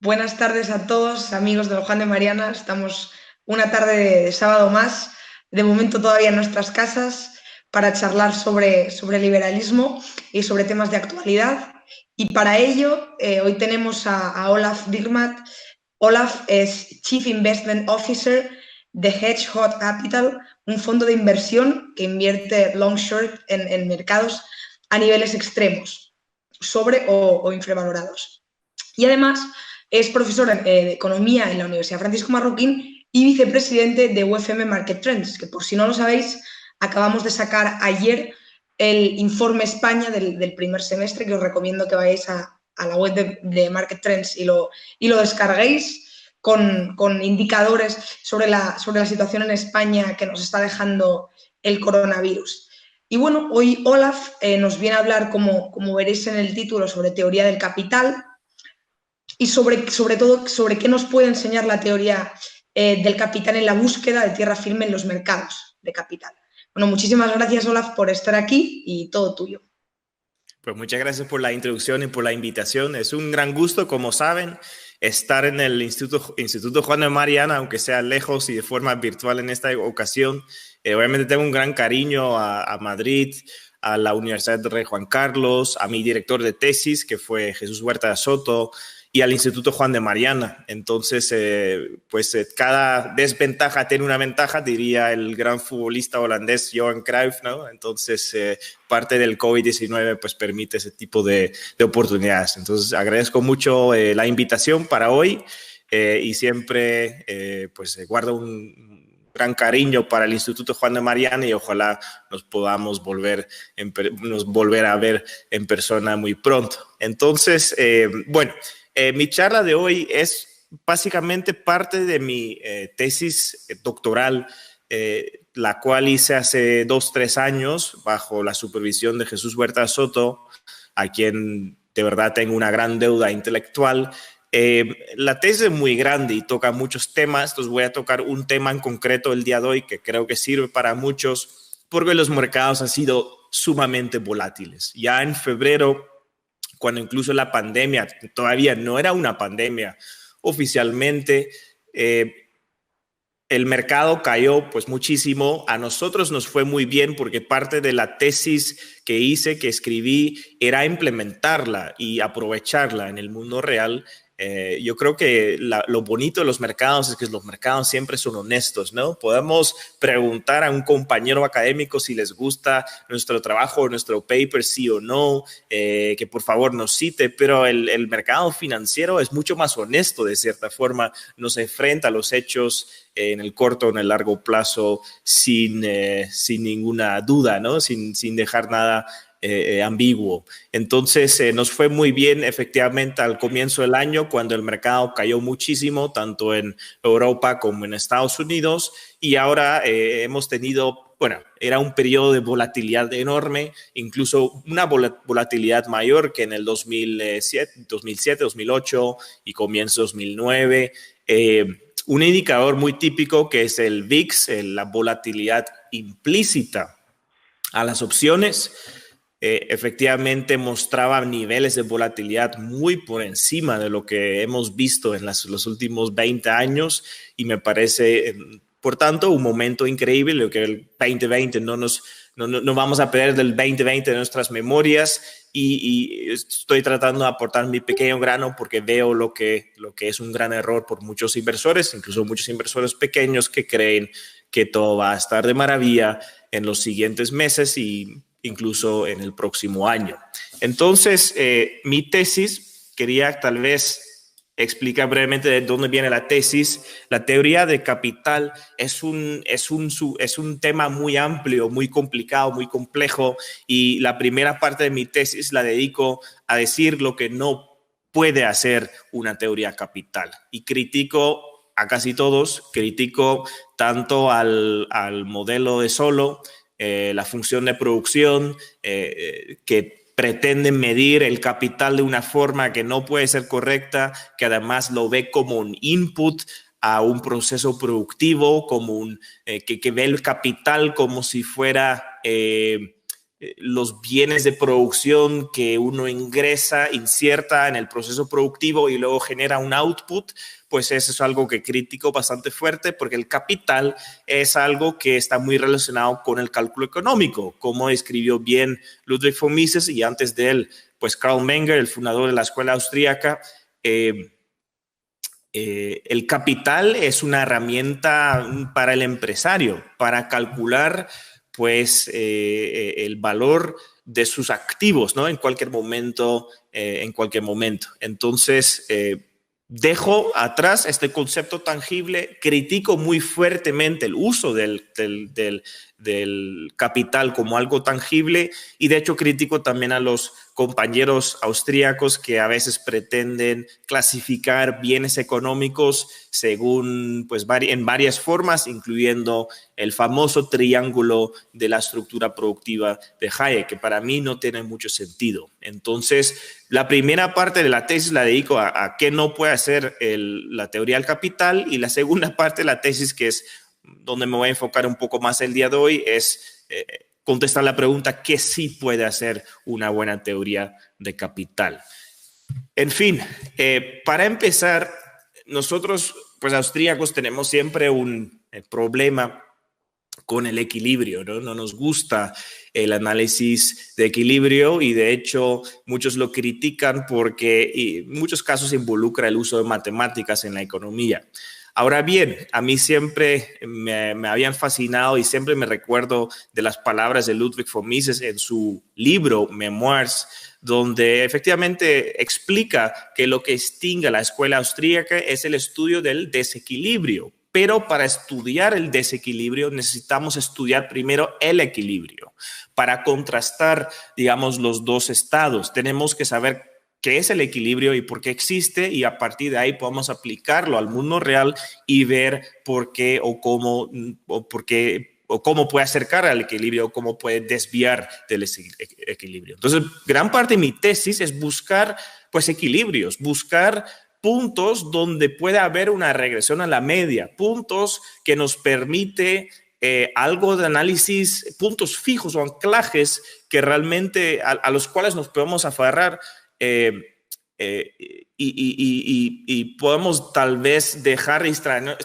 Buenas tardes a todos, amigos del Juan de Mariana. Estamos una tarde de sábado más, de momento todavía en nuestras casas, para charlar sobre liberalismo y sobre temas de actualidad. Y para ello, hoy tenemos a Olaf Dirmat. Olaf es Chief Investment Officer de Hedgehog Capital, un fondo de inversión que invierte long short en mercados a niveles extremos, sobre o infravalorados. Y además es profesor de Economía en la Universidad Francisco Marroquín y vicepresidente de UFM Market Trends, que por si no lo sabéis, acabamos de sacar ayer el informe España del primer semestre, que os recomiendo que vayáis a la web de Market Trends y lo descarguéis con indicadores sobre la situación en España que nos está dejando el coronavirus. Y bueno, hoy Olaf nos viene a hablar, como veréis en el título, sobre teoría del capital, y sobre todo sobre qué nos puede enseñar la teoría del capital en la búsqueda de tierra firme en los mercados de capital. Bueno, muchísimas gracias, Olaf, por estar aquí y todo tuyo. Pues muchas gracias por la introducción y por la invitación. Es un gran gusto, como saben, estar en el Instituto Juan de Mariana, aunque sea lejos y de forma virtual en esta ocasión. Obviamente tengo un gran cariño a Madrid, a la Universidad de Rey Juan Carlos, a mi director de tesis, que fue Jesús Huerta de Soto, y al Instituto Juan de Mariana. Entonces, cada desventaja tiene una ventaja, diría el gran futbolista holandés Johan Cruyff, ¿no? Entonces, parte del COVID-19 pues permite ese tipo de oportunidades. Entonces, agradezco mucho la invitación para hoy y siempre guardo un gran cariño para el Instituto Juan de Mariana y ojalá nos podamos volver a ver en persona muy pronto. Entonces, mi charla de hoy es básicamente parte de mi tesis doctoral, la cual hice hace 2-3 años bajo la supervisión de Jesús Huerta Soto, a quien de verdad tengo una gran deuda intelectual. La tesis es muy grande y toca muchos temas, entonces voy a tocar un tema en concreto el día de hoy que creo que sirve para muchos porque los mercados han sido sumamente volátiles. Ya en febrero, cuando incluso la pandemia todavía no era una pandemia oficialmente, el mercado cayó pues muchísimo. A nosotros nos fue muy bien porque parte de la tesis que hice, que escribí, era implementarla y aprovecharla en el mundo real. Yo creo que lo bonito de los mercados es que los mercados siempre son honestos, ¿no? Podemos preguntar a un compañero académico si les gusta nuestro trabajo o nuestro paper, sí o no, que por favor nos cite, pero el mercado financiero es mucho más honesto de cierta forma, nos enfrenta a los hechos en el corto o en el largo plazo sin ninguna duda, ¿no? Sin dejar nada ambiguo. Entonces nos fue muy bien efectivamente al comienzo del año cuando el mercado cayó muchísimo tanto en Europa como en Estados Unidos y ahora hemos tenido, era un periodo de volatilidad enorme, incluso una volatilidad mayor que en el 2007, 2008 y comienzo 2009. Un indicador muy típico que es el VIX, la volatilidad implícita a las opciones, efectivamente mostraba niveles de volatilidad muy por encima de lo que hemos visto en los últimos 20 años y me parece, por tanto, un momento increíble, lo que el 2020 no vamos a perder del 2020 de nuestras memorias y estoy tratando de aportar mi pequeño grano porque veo lo que es un gran error por muchos inversores, incluso muchos inversores pequeños que creen que todo va a estar de maravilla en los siguientes meses y incluso en el próximo año. Entonces, mi tesis, quería tal vez explicar brevemente de dónde viene la tesis. La teoría de capital es un tema muy amplio, muy complicado, muy complejo y la primera parte de mi tesis la dedico a decir lo que no puede hacer una teoría capital y critico a casi todos, critico tanto al modelo de Solow, la función de producción, que pretende medir el capital de una forma que no puede ser correcta, que además lo ve como un input a un proceso productivo, como que ve el capital como si fuera los bienes de producción que uno inserta en el proceso productivo y luego genera un output, pues eso es algo que critico bastante fuerte, porque el capital es algo que está muy relacionado con el cálculo económico, como escribió bien Ludwig von Mises, y antes de él, pues Karl Menger, el fundador de la escuela austríaca. El capital es una herramienta para el empresario, para calcular pues el valor de sus activos, ¿no? En cualquier momento, Entonces, dejo atrás este concepto tangible, critico muy fuertemente el uso del capital como algo tangible, y de hecho critico también a los compañeros austríacos que a veces pretenden clasificar bienes económicos según, pues, en varias formas, incluyendo el famoso triángulo de la estructura productiva de Hayek, que para mí no tiene mucho sentido. Entonces, la primera parte de la tesis la dedico a qué no puede hacer la teoría del capital, y la segunda parte de la tesis, que es donde me voy a enfocar un poco más el día de hoy, es contestar la pregunta ¿qué sí puede hacer una buena teoría de capital? En fin, para empezar, nosotros, pues austríacos, tenemos siempre un problema con el equilibrio, ¿no? No nos gusta el análisis de equilibrio, y de hecho muchos lo critican porque en muchos casos involucra el uso de matemáticas en la economía. Ahora bien, a mí siempre me habían fascinado, y siempre me recuerdo de las palabras de Ludwig von Mises en su libro Memoirs, donde efectivamente explica que lo que distingue a la escuela austríaca es el estudio del desequilibrio. Pero para estudiar el desequilibrio necesitamos estudiar primero el equilibrio. Para contrastar, digamos, los dos estados, tenemos que saber qué es el equilibrio y por qué existe, y a partir de ahí podemos aplicarlo al mundo real y ver por qué o cómo puede acercar al equilibrio, o cómo puede desviar del equilibrio. Entonces, gran parte de mi tesis es buscar, pues, equilibrios, buscar puntos donde puede haber una regresión a la media, puntos que nos permite algo de análisis, puntos fijos o anclajes que realmente a los cuales nos podemos aferrar, y podemos tal vez dejar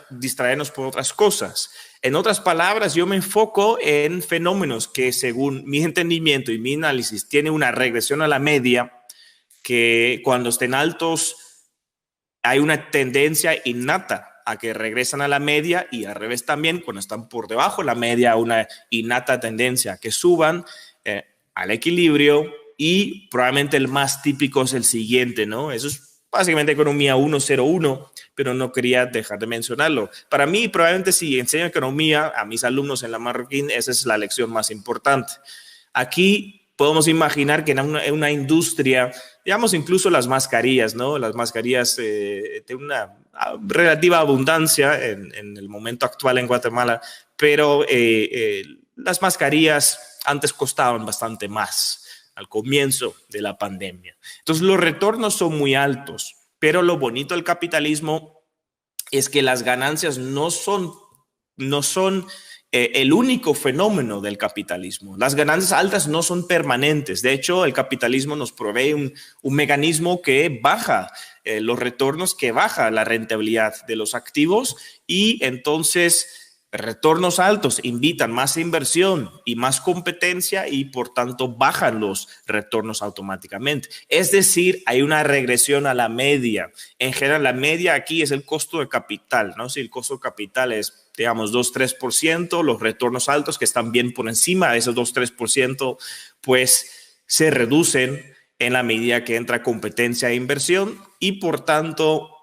distraernos por otras cosas. En otras palabras, yo me enfoco en fenómenos que, según mi entendimiento y mi análisis, tienen una regresión a la media, que cuando estén altos hay una tendencia innata a que regresan a la media, y al revés también, cuando están por debajo de la media, una innata tendencia a que suban al equilibrio. Y probablemente el más típico es el siguiente, ¿no? Eso es básicamente economía 101, pero no quería dejar de mencionarlo. Para mí, probablemente, si enseño economía a mis alumnos en la Marroquín, esa es la lección más importante. Aquí podemos imaginar que en una industria, digamos, incluso las mascarillas, ¿no? Las mascarillas tienen una relativa abundancia en el momento actual en Guatemala, pero las mascarillas antes costaban bastante más al comienzo de la pandemia. Entonces, los retornos son muy altos, pero lo bonito del capitalismo es que las ganancias no son el único fenómeno del capitalismo. Las ganancias altas no son permanentes. De hecho, el capitalismo nos provee un mecanismo que baja los retornos, que baja la rentabilidad de los activos, y entonces retornos altos invitan más inversión y más competencia, y por tanto bajan los retornos automáticamente. Es decir, hay una regresión a la media. En general, la media aquí es el costo de capital, ¿no? Si el costo de capital es, digamos, 2-3%, los retornos altos, que están bien por encima de esos 2-3%, pues se reducen en la medida que entra competencia e inversión, y por tanto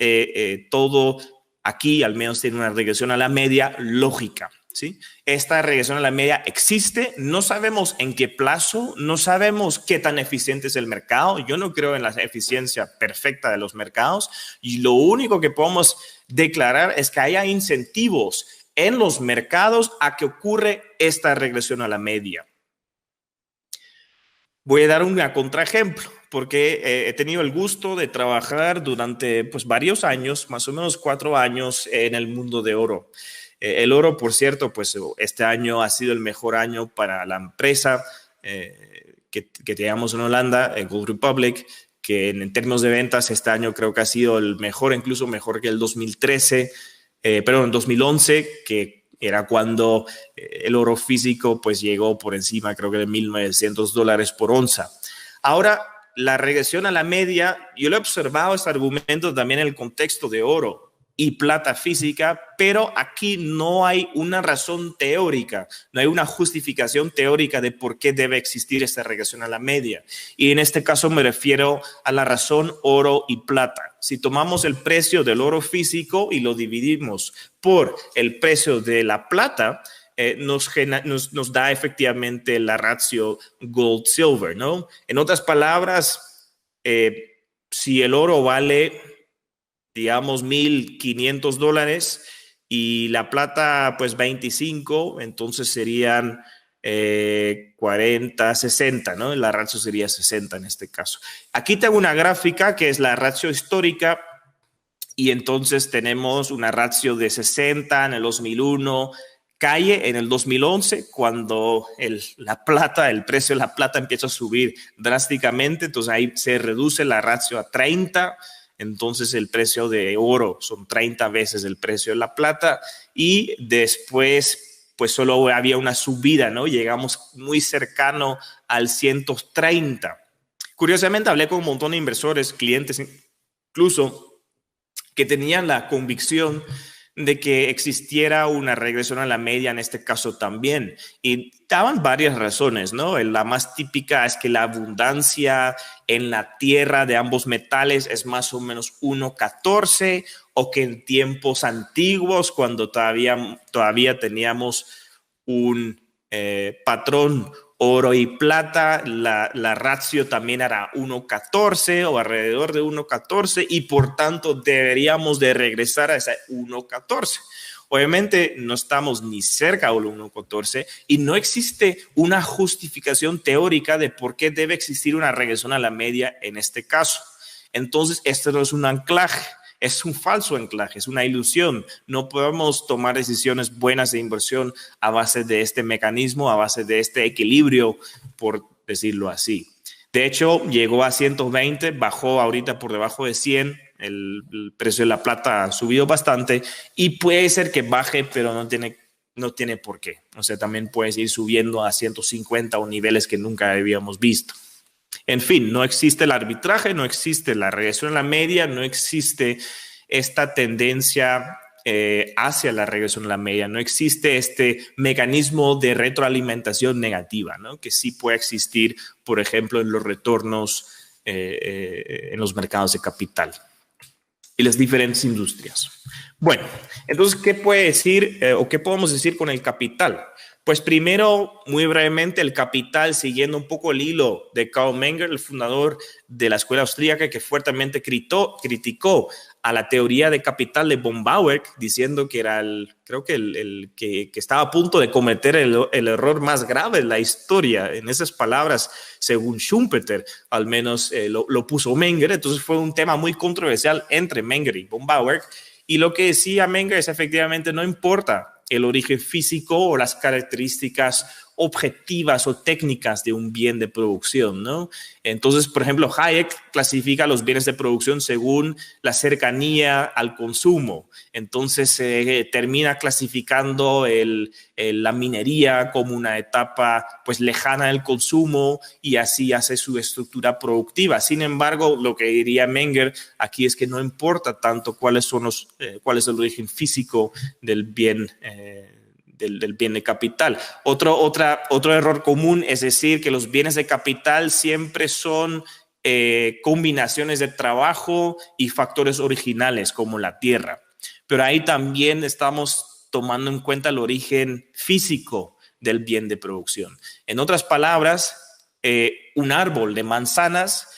todo aquí al menos tiene una regresión a la media lógica, ¿sí? Esta regresión a la media existe, no sabemos en qué plazo, no sabemos qué tan eficiente es el mercado. Yo no creo en la eficiencia perfecta de los mercados, y lo único que podemos declarar es que haya incentivos en los mercados a que ocurre esta regresión a la media. Voy a dar un contraejemplo, porque he tenido el gusto de trabajar durante, pues, varios años, más o menos 4 años, en el mundo de oro. El oro, por cierto, pues este año ha sido el mejor año para la empresa. que teníamos en Holanda, Gold Republic, que en términos de ventas este año creo que ha sido el mejor, incluso mejor que el 2013, pero en 2011, que era cuando el oro físico pues llegó por encima, creo que de $1,900 por onza. Ahora, la regresión a la media, yo lo he observado este argumento también en el contexto de oro y plata física, pero aquí no hay una razón teórica, no hay una justificación teórica de por qué debe existir esta regresión a la media. Y en este caso me refiero a la razón oro y plata. Si tomamos el precio del oro físico y lo dividimos por el precio de la plata, nos da efectivamente la ratio gold-silver, ¿no? En otras palabras, si el oro vale, digamos, $1,500 y la plata, pues 25, entonces serían 40, 60, ¿no? La ratio sería 60 en este caso. Aquí tengo una gráfica que es la ratio histórica y entonces tenemos una ratio de 60 en el 2001, cae en el 2011 cuando el precio de la plata empieza a subir drásticamente, entonces ahí se reduce la ratio a 30. Entonces el precio de oro son 30 veces el precio de la plata y después pues solo había una subida, ¿no? Llegamos muy cercano al 130. Curiosamente hablé con un montón de inversores, clientes incluso, que tenían la convicción de que existiera una regresión a la media en este caso también. Y daban varias razones, ¿no? La más típica es que la abundancia en la tierra de ambos metales es más o menos 1:14, o que en tiempos antiguos, cuando todavía teníamos un patrón oro y plata, la ratio también era 1:14 o alrededor de 1:14 y por tanto deberíamos de regresar a ese 1:14. Obviamente no estamos ni cerca del 1:14 y no existe una justificación teórica de por qué debe existir una regresión a la media en este caso. Entonces, esto no es un anclaje. Es un falso anclaje, es una ilusión. No podemos tomar decisiones buenas de inversión a base de este mecanismo, a base de este equilibrio, por decirlo así. De hecho, llegó a 120, bajó ahorita por debajo de 100. El precio de la plata ha subido bastante y puede ser que baje, pero no tiene por qué. O sea, también puede ir subiendo a 150 o niveles que nunca habíamos visto. En fin, no existe el arbitraje, no existe la regresión a la media, no existe esta tendencia hacia la regresión a la media, no existe este mecanismo de retroalimentación negativa, ¿no? Que sí puede existir, por ejemplo, en los retornos en los mercados de capital y las diferentes industrias. Bueno, entonces, ¿qué puede decir o qué podemos decir con el capital? Pues primero, muy brevemente, el capital, siguiendo un poco el hilo de Carl Menger, el fundador de la escuela austríaca, que fuertemente criticó a la teoría de capital de von Bauer, diciendo que era que estaba a punto de cometer el error más grave de la historia. En esas palabras, según Schumpeter, al menos lo puso Menger. Entonces fue un tema muy controversial entre Menger y von Bauer. Y lo que decía Menger es efectivamente no importa el origen físico o las características objetivas o técnicas de un bien de producción, ¿no? Entonces, por ejemplo, Hayek clasifica los bienes de producción según la cercanía al consumo. Entonces, se termina clasificando la minería como una etapa pues lejana del consumo y así hace su estructura productiva. Sin embargo, lo que diría Menger aquí es que no importa tanto cuál es el origen físico del bien del bien de capital. Otro error común es decir que los bienes de capital siempre son combinaciones de trabajo y factores originales como la tierra. Pero ahí también estamos tomando en cuenta el origen físico del bien de producción. En otras palabras, un árbol de manzanas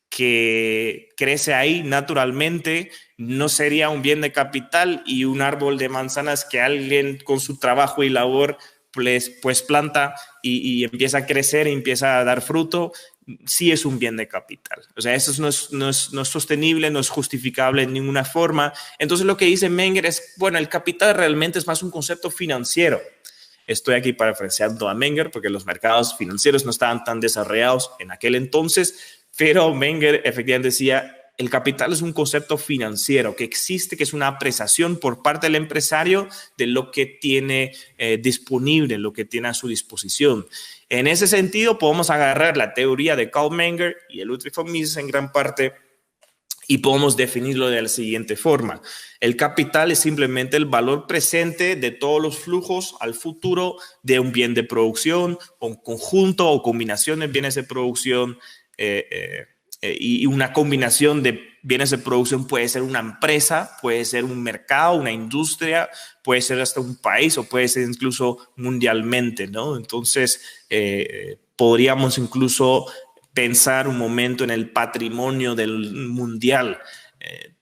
que crece ahí naturalmente no sería un bien de capital, y un árbol de manzanas que alguien con su trabajo y labor pues planta y empieza a crecer y empieza a dar fruto, sí es un bien de capital. O sea, eso no es sostenible, no es justificable en ninguna forma. Entonces lo que dice Menger es, bueno, el capital realmente es más un concepto financiero. Estoy aquí parafraseando a Menger porque los mercados financieros no estaban tan desarrollados en aquel entonces, pero Menger efectivamente decía, el capital es un concepto financiero que existe, que es una apreciación por parte del empresario de lo que tiene disponible, lo que tiene a su disposición. En ese sentido, podemos agarrar la teoría de Carl Menger y el Ludwig von Mises en gran parte y podemos definirlo de la siguiente forma. El capital es simplemente el valor presente de todos los flujos al futuro de un bien de producción, o un conjunto o combinación de bienes de producción, y una combinación de bienes de producción puede ser una empresa, puede ser un mercado, una industria, puede ser hasta un país o puede ser incluso mundialmente, ¿no? Entonces, podríamos incluso pensar un momento en el patrimonio del mundial.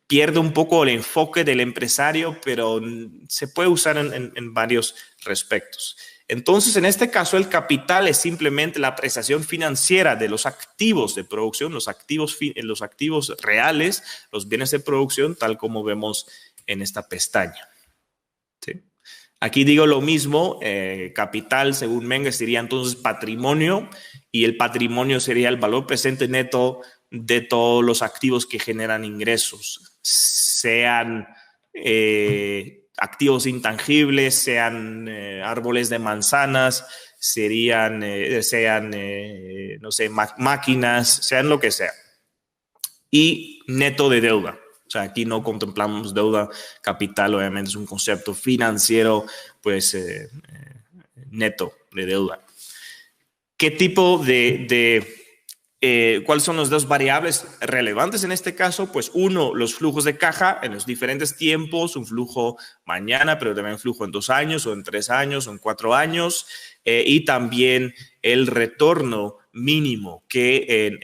Pierde un poco el enfoque del empresario, pero se puede usar en varios respectos. Entonces, en este caso, el capital es simplemente la apreciación financiera de los activos de producción, los activos reales, los bienes de producción, tal como vemos en esta pestaña. ¿Sí? Aquí digo lo mismo, capital, según Menger, sería entonces patrimonio, y el patrimonio sería el valor presente neto de todos los activos que generan ingresos, sean activos intangibles, sean árboles de manzanas, sean, no sé, máquinas, sean lo que sea. Y neto de deuda. O sea, aquí no contemplamos deuda. Capital, obviamente, es un concepto financiero, pues, neto de deuda. ¿Qué tipo cuáles son las dos variables relevantes en este caso? Pues uno, los flujos de caja en los diferentes tiempos, un flujo mañana, pero también un flujo en 2 años o en 3 años o en 4 años, y también el retorno mínimo que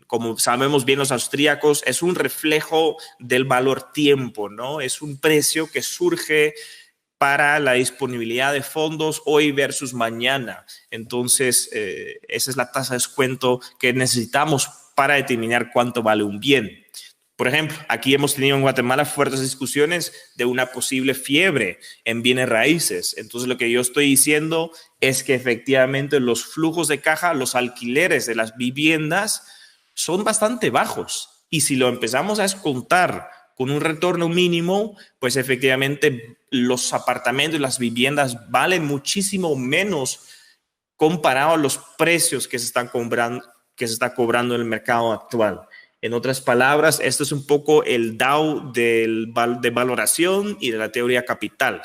como sabemos bien los austríacos es un reflejo del valor tiempo, ¿no? Es un precio que surge para la disponibilidad de fondos hoy versus mañana. Entonces, esa es la tasa de descuento que necesitamos para determinar cuánto vale un bien. Por ejemplo, aquí hemos tenido en Guatemala fuertes discusiones de una posible fiebre en bienes raíces. Entonces, lo que yo estoy diciendo es que efectivamente los flujos de caja, los alquileres de las viviendas son bastante bajos. Y si lo empezamos a descontar con un retorno mínimo, pues efectivamente los apartamentos y las viviendas valen muchísimo menos comparado a los precios que se está cobrando en el mercado actual. En otras palabras, esto es un poco el DAO de valoración y de la teoría capital.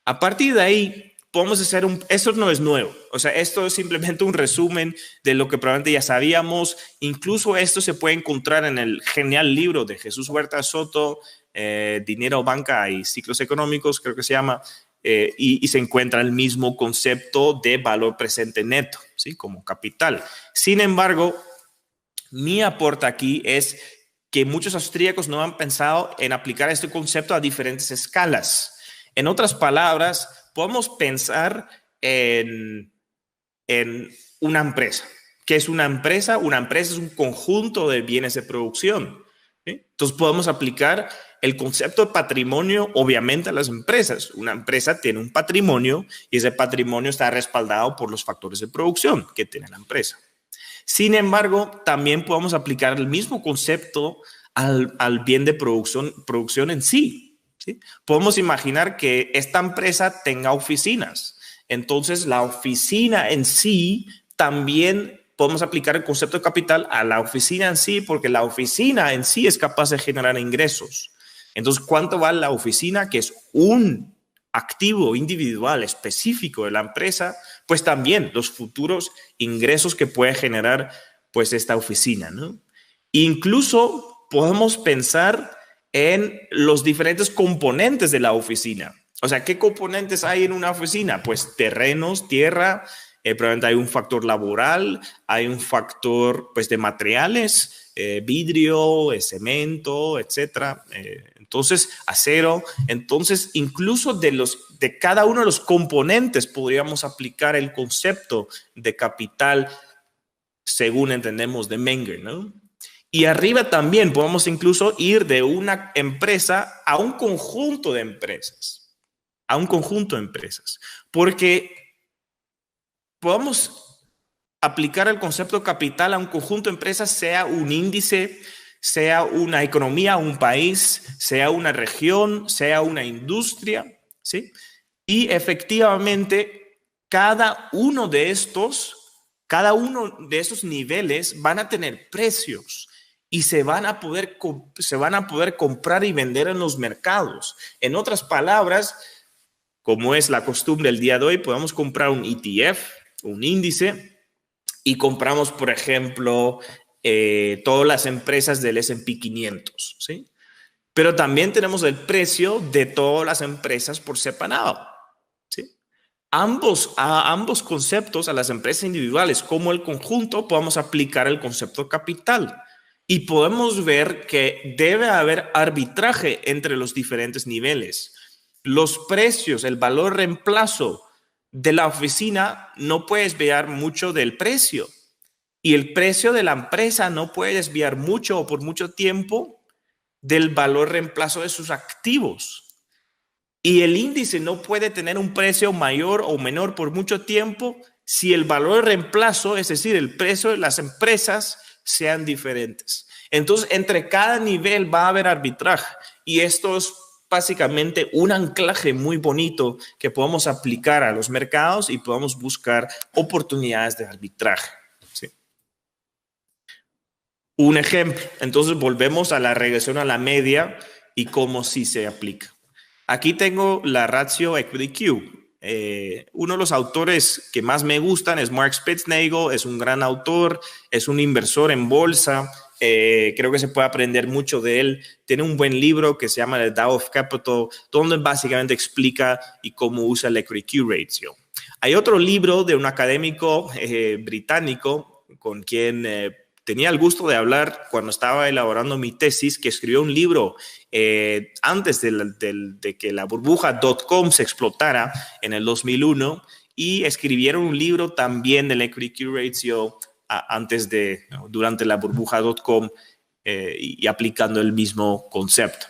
A partir de ahí, podemos hacer esto no es nuevo, o sea, esto es simplemente un resumen de lo que probablemente ya sabíamos. Incluso esto se puede encontrar en el genial libro de Jesús Huerta Soto, Dinero, Banca y Ciclos Económicos, creo que se llama, y se encuentra el mismo concepto de valor presente neto, ¿sí? Como capital. Sin embargo, mi aporte aquí es que muchos austríacos no han pensado en aplicar este concepto a diferentes escalas. En otras palabras, podemos pensar en una empresa. ¿Qué es una empresa? Una empresa es un conjunto de bienes de producción, ¿sí? Entonces podemos aplicar el concepto de patrimonio obviamente a las empresas. Una empresa tiene un patrimonio y ese patrimonio está respaldado por los factores de producción que tiene la empresa. Sin embargo, también podemos aplicar el mismo concepto al bien de producción en sí, ¿sí? Podemos imaginar que esta empresa tenga oficinas. Entonces, la oficina en sí también podemos aplicar el concepto de capital a la oficina en sí, porque la oficina en sí es capaz de generar ingresos. Entonces, ¿cuánto vale la oficina? Que es un activo individual específico de la empresa, pues también los futuros ingresos que puede generar pues esta oficina, ¿no? Incluso podemos pensar en los diferentes componentes de la oficina. O sea, ¿qué componentes hay en una oficina? Pues terrenos, tierra, probablemente hay un factor laboral, hay un factor pues de materiales, vidrio, cemento, etcétera. Entonces, acero. Entonces, incluso de cada uno de los componentes podríamos aplicar el concepto de capital según entendemos de Menger, ¿no? Y arriba también podemos incluso ir de una empresa a un conjunto de empresas. A un conjunto de empresas. Porque podemos aplicar el concepto capital a un conjunto de empresas, sea un índice, sea una economía, un país, sea una región, sea una industria, ¿sí? Y efectivamente, cada uno de estos niveles van a tener precios y se van a poder comprar y vender en los mercados. En otras palabras, como es la costumbre el día de hoy, podemos comprar un ETF, un índice, y compramos, por ejemplo, todas las empresas del S&P 500, ¿sí? Pero también tenemos el precio de todas las empresas por separado, ¿sí? A ambos conceptos, a las empresas individuales como el conjunto, podemos aplicar el concepto capital. Y podemos ver que debe haber arbitraje entre los diferentes niveles. Los precios, el valor reemplazo de la oficina no puede desviar mucho del precio. Y el precio de la empresa no puede desviar mucho o por mucho tiempo del valor reemplazo de sus activos. Y el índice no puede tener un precio mayor o menor por mucho tiempo si el valor de reemplazo, es decir, el precio de las empresas, sean diferentes. Entonces, entre cada nivel va a haber arbitraje. Y esto es básicamente un anclaje muy bonito que podemos aplicar a los mercados y podemos buscar oportunidades de arbitraje. ¿Sí? Un ejemplo, entonces volvemos a la regresión a la media y cómo sí se aplica. Aquí tengo la ratio Equity Q. Uno de los autores que más me gustan es Mark Spitznagel, es un gran autor, es un inversor en bolsa, creo que se puede aprender mucho de él. Tiene un buen libro que se llama The Tao of Capital, donde básicamente explica y cómo usa el Equity Q Ratio. Hay otro libro de un académico británico con quien tenía el gusto de hablar cuando estaba elaborando mi tesis, que escribió un libro antes de que la burbuja .com se explotara en el 2001, y escribieron un libro también del Equity Q Ratio durante la burbuja .com y aplicando el mismo concepto.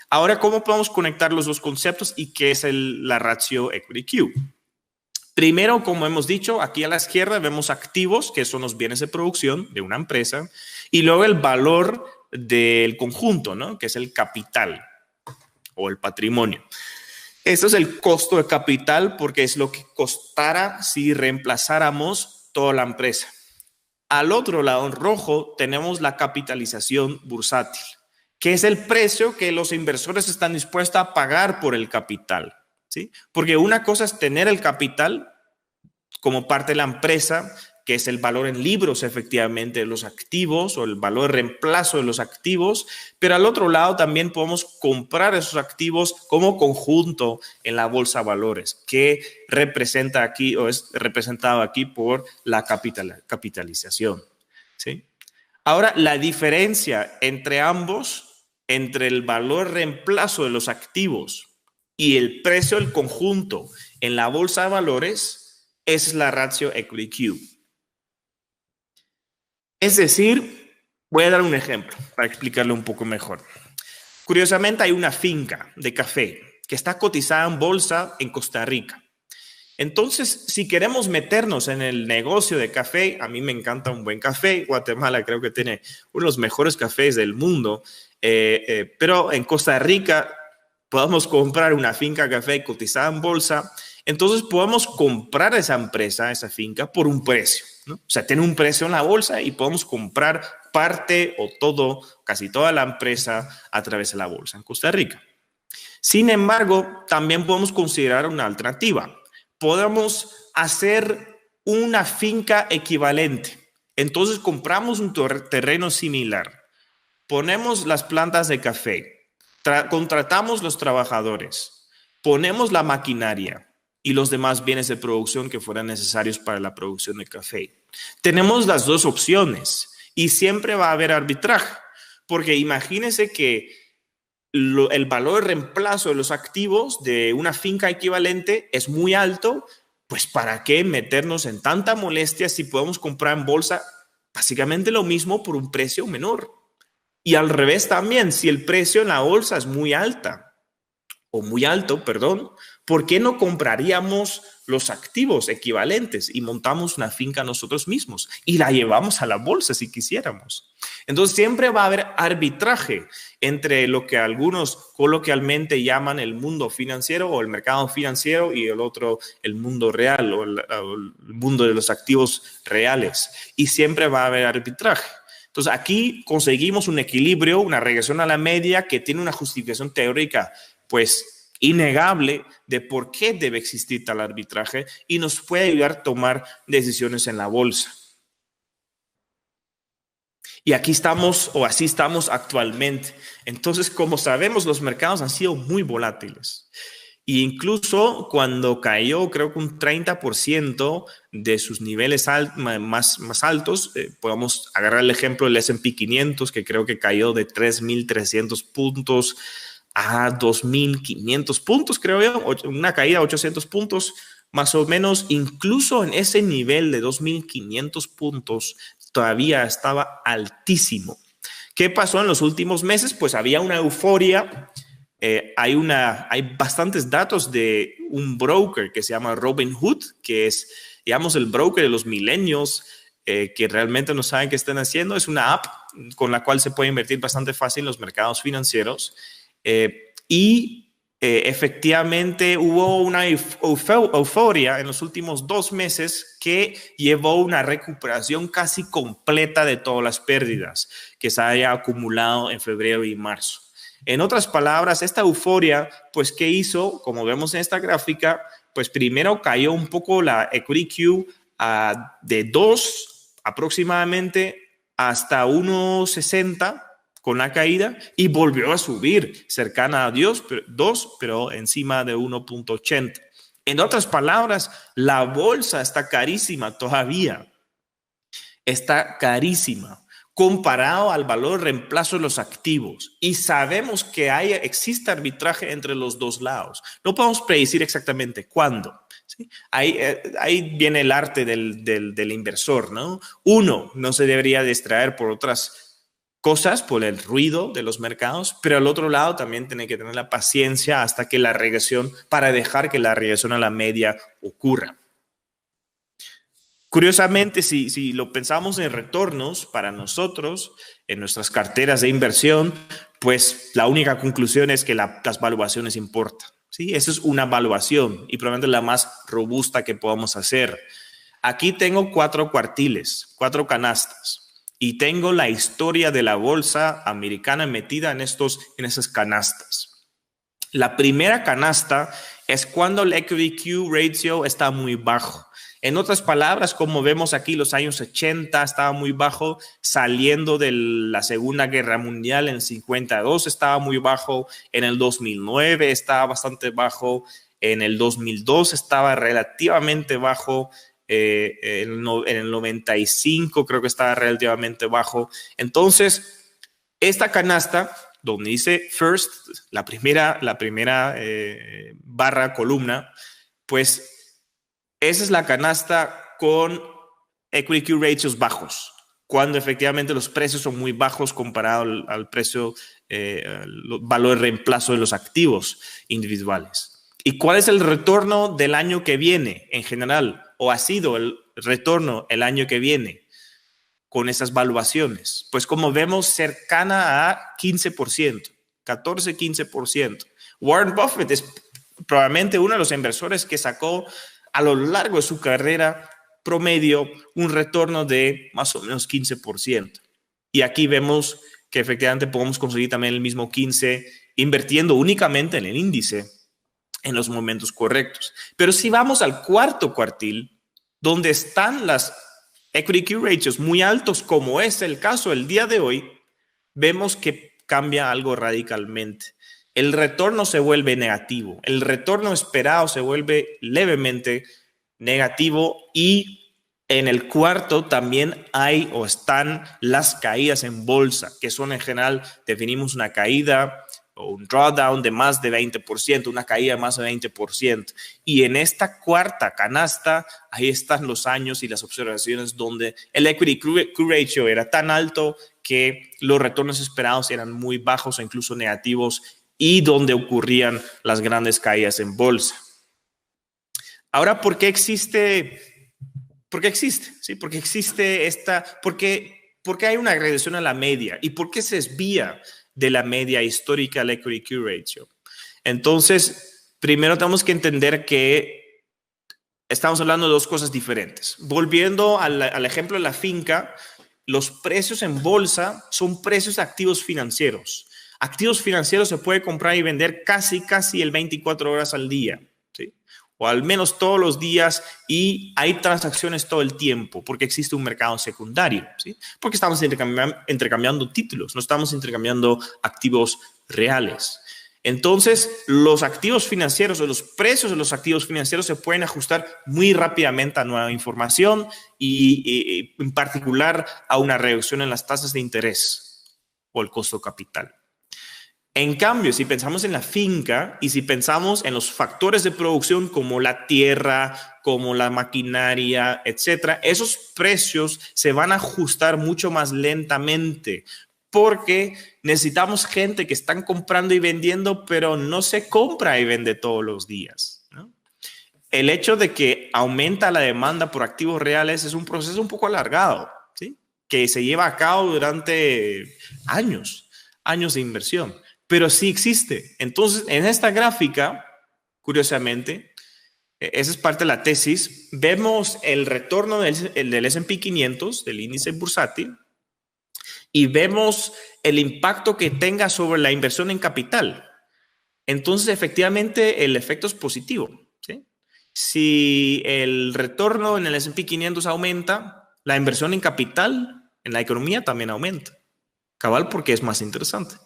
Ahora, ¿cómo podemos conectar los dos conceptos y qué es la ratio Equity Q? Primero, como hemos dicho, aquí a la izquierda vemos activos, que son los bienes de producción de una empresa, y luego el valor del conjunto, ¿no? Que es el capital o el patrimonio. Esto es el costo de capital porque es lo que costara si reemplazáramos toda la empresa. Al otro lado, en rojo, tenemos la capitalización bursátil, que es el precio que los inversores están dispuestos a pagar por el capital, ¿sí? Porque una cosa es tener el capital como parte de la empresa, que es el valor en libros efectivamente de los activos o el valor de reemplazo de los activos, pero al otro lado también podemos comprar esos activos como conjunto en la bolsa de valores, que representa aquí o es representado aquí por la capitalización, ¿sí? Ahora, la diferencia entre ambos, entre el valor reemplazo de los activos y el precio del conjunto en la bolsa de valores, es la ratio Equity Q. Es decir, voy a dar un ejemplo para explicarlo un poco mejor. Curiosamente, hay una finca de café que está cotizada en bolsa en Costa Rica. Entonces, si queremos meternos en el negocio de café, a mí me encanta un buen café. Guatemala creo que tiene uno de los mejores cafés del mundo, pero en Costa Rica podemos comprar una finca de café cotizada en bolsa. Entonces podemos comprar esa empresa, esa finca, por un precio, ¿no? O sea, tiene un precio en la bolsa y podemos comprar parte o todo, casi toda la empresa a través de la bolsa en Costa Rica. Sin embargo, también podemos considerar una alternativa. Podemos hacer una finca equivalente. Entonces compramos un terreno similar, ponemos las plantas de café, contratamos los trabajadores, ponemos la maquinaria y los demás bienes de producción que fueran necesarios para la producción de café. Tenemos las dos opciones y siempre va a haber arbitraje, porque imagínense que el valor de reemplazo de los activos de una finca equivalente es muy alto. Pues ¿para qué meternos en tanta molestia si podemos comprar en bolsa básicamente lo mismo por un precio menor? Y al revés también, si el precio en la bolsa es muy alto, ¿por qué no compraríamos los activos equivalentes y montamos una finca nosotros mismos y la llevamos a la bolsa si quisiéramos. Entonces siempre va a haber arbitraje entre lo que algunos coloquialmente llaman el mundo financiero o el mercado financiero y el otro el mundo real o el mundo de los activos reales. Y siempre va a haber arbitraje. Entonces aquí conseguimos un equilibrio, una regresión a la media que tiene una justificación teórica pues innegable de por qué debe existir tal arbitraje y nos puede ayudar a tomar decisiones en la bolsa. Y aquí estamos, o así estamos actualmente. Entonces, como sabemos, los mercados han sido muy volátiles. E incluso cuando cayó, creo que un 30% de sus niveles más altos, podemos agarrar el ejemplo del S&P 500, que creo que cayó de 3.300 puntos a 2.500 puntos, creo yo, una caída de 800 puntos, más o menos. Incluso en ese nivel de 2.500 puntos, todavía estaba altísimo. ¿Qué pasó en los últimos meses? Pues había una euforia. Hay bastantes datos de un broker que se llama Robinhood, que es, digamos, el broker de los millennials, que realmente no saben qué están haciendo. Es una app con la cual se puede invertir bastante fácil en los mercados financieros. Efectivamente hubo una euforia en los últimos 2 meses que llevó una recuperación casi completa de todas las pérdidas que se haya acumulado en febrero y marzo. En otras palabras, esta euforia, pues, ¿qué hizo? Como vemos en esta gráfica, pues primero cayó un poco la Equity Q de 2 aproximadamente hasta 1.60 con la caída y volvió a subir cercana a 2, pero encima de 1.80. En otras palabras, la bolsa está carísima todavía. Está carísima comparado al valor de reemplazo de los activos. Y sabemos que existe arbitraje entre los dos lados. No podemos predecir exactamente cuándo. ¿Sí? Ahí viene el arte del inversor, ¿no? Uno, no se debería distraer por otras cosas, por el ruido de los mercados, pero al otro lado también tiene que tener la paciencia hasta que la regresión, para dejar que la regresión a la media ocurra. Curiosamente, si lo pensamos en retornos para nosotros, en nuestras carteras de inversión, pues la única conclusión es que las valuaciones importan. ¿Sí? Esa es una valuación y probablemente la más robusta que podamos hacer. Aquí tengo 4 cuartiles, 4 canastas. Y tengo la historia de la bolsa americana metida en esas canastas. La primera canasta es cuando el Equity Q ratio está muy bajo. En otras palabras, como vemos aquí, los años 80 estaba muy bajo, saliendo de la Segunda Guerra Mundial en el 52 estaba muy bajo, en el 2009 estaba bastante bajo, en el 2002 estaba relativamente bajo, en el 95 creo que estaba relativamente bajo. Entonces, esta canasta donde dice first, la primera barra, columna, pues esa es la canasta con equity Q ratios bajos, cuando efectivamente los precios son muy bajos comparado al precio, el valor de reemplazo de los activos individuales. ¿Y cuál es el retorno del año que viene en general? ¿O ha sido el retorno el año que viene con esas valuaciones? Pues como vemos, cercana a 15%, 14-15%. Warren Buffett es probablemente uno de los inversores que sacó a lo largo de su carrera promedio un retorno de más o menos 15%. Y aquí vemos que efectivamente podemos conseguir también el mismo 15% invirtiendo únicamente en el índice en los momentos correctos. Pero si vamos al cuarto cuartil, donde están las equity Q ratios muy altos, como es el caso el día de hoy, vemos que cambia algo radicalmente. El retorno se vuelve negativo, el retorno esperado se vuelve levemente negativo y en el cuarto también hay o están las caídas en bolsa, que son en general, definimos una caída o un drawdown de más de 20%, una caída de más de 20%. Y en esta cuarta canasta, ahí están los años y las observaciones donde el equity Q ratio era tan alto que los retornos esperados eran muy bajos o incluso negativos y donde ocurrían las grandes caídas en bolsa. Ahora, ¿por qué existe? ¿Por qué existe? ¿Sí? ¿Por qué existe esta? ¿Por qué hay una regresión a la media? ¿Y por qué se desvía de la media histórica al equity Q ratio? Entonces, primero tenemos que entender que estamos hablando de dos cosas diferentes. Volviendo al ejemplo de la finca, los precios en bolsa son precios de activos financieros. Activos financieros se puede comprar y vender casi el 24 horas al día, ¿sí? O al menos todos los días, y hay transacciones todo el tiempo porque existe un mercado secundario, ¿sí? Porque estamos intercambiando títulos, no estamos intercambiando activos reales. Entonces, los activos financieros o los precios de los activos financieros se pueden ajustar muy rápidamente a nueva información y en particular a una reducción en las tasas de interés o el costo capital. En cambio, si pensamos en la finca y si pensamos en los factores de producción como la tierra, como la maquinaria, etcétera, esos precios se van a ajustar mucho más lentamente porque necesitamos gente que están comprando y vendiendo, pero no se compra y vende todos los días, ¿no? El hecho de que aumenta la demanda por activos reales es un proceso un poco alargado, ¿sí? Que se lleva a cabo durante años de inversión. Pero sí existe. Entonces, en esta gráfica, curiosamente, esa es parte de la tesis, vemos el retorno del S&P 500, del índice bursátil, y vemos el impacto que tenga sobre la inversión en capital. Entonces, efectivamente, el efecto es positivo, ¿sí? Si el retorno en el S&P 500 aumenta, la inversión en capital en la economía también aumenta. Cabal, porque es más interesante.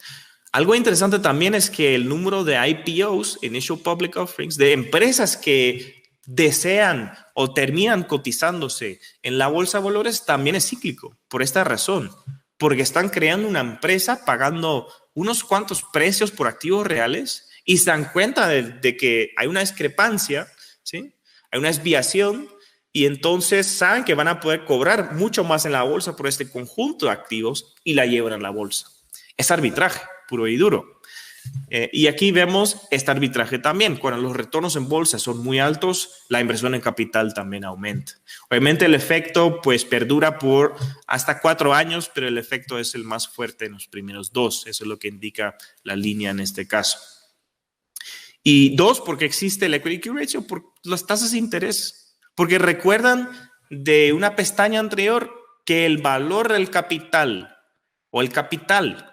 Algo interesante también es que el número de IPOs, Initial Public Offerings, de empresas que desean o terminan cotizándose en la bolsa de valores también es cíclico, por esta razón, porque están creando una empresa pagando unos cuantos precios por activos reales y se dan cuenta de que hay una discrepancia, ¿sí? Hay una desviación y entonces saben que van a poder cobrar mucho más en la bolsa por este conjunto de activos y la llevan a la bolsa. Es arbitraje puro y duro. Y aquí vemos este arbitraje también. Cuando los retornos en bolsa son muy altos, la inversión en capital también aumenta. Obviamente el efecto pues perdura por hasta 4 años, pero el efecto es el más fuerte en los primeros 2. Eso es lo que indica la línea en este caso. Y 2, porque existe el equity Q ratio, por las tasas de interés. Porque recuerdan de una pestaña anterior que el valor del capital o el capital,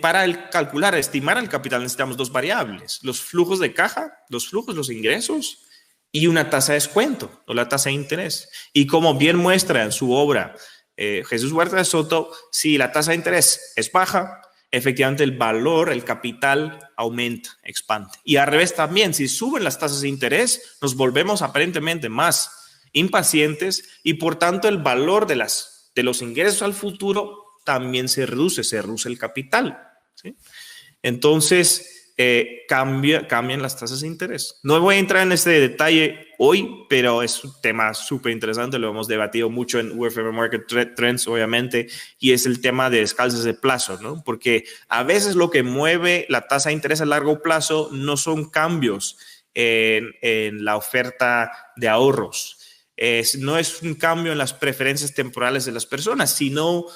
para calcular, estimar el capital necesitamos 2 variables, los flujos de caja, los ingresos y una tasa de descuento o la tasa de interés. Y como bien muestra en su obra Jesús Huerta de Soto, si la tasa de interés es baja, efectivamente el valor, el capital aumenta, expande. Y al revés también, si suben las tasas de interés, nos volvemos aparentemente más impacientes y por tanto el valor de los ingresos al futuro también se reduce el capital, ¿sí? Entonces, cambian las tasas de interés. No voy a entrar en este detalle hoy, pero es un tema súper interesante, lo hemos debatido mucho en UFM Market Trends, obviamente, y es el tema de descalces de plazo, ¿no? Porque a veces lo que mueve la tasa de interés a largo plazo no son cambios en la oferta de ahorros, no es un cambio en las preferencias temporales de las personas, sino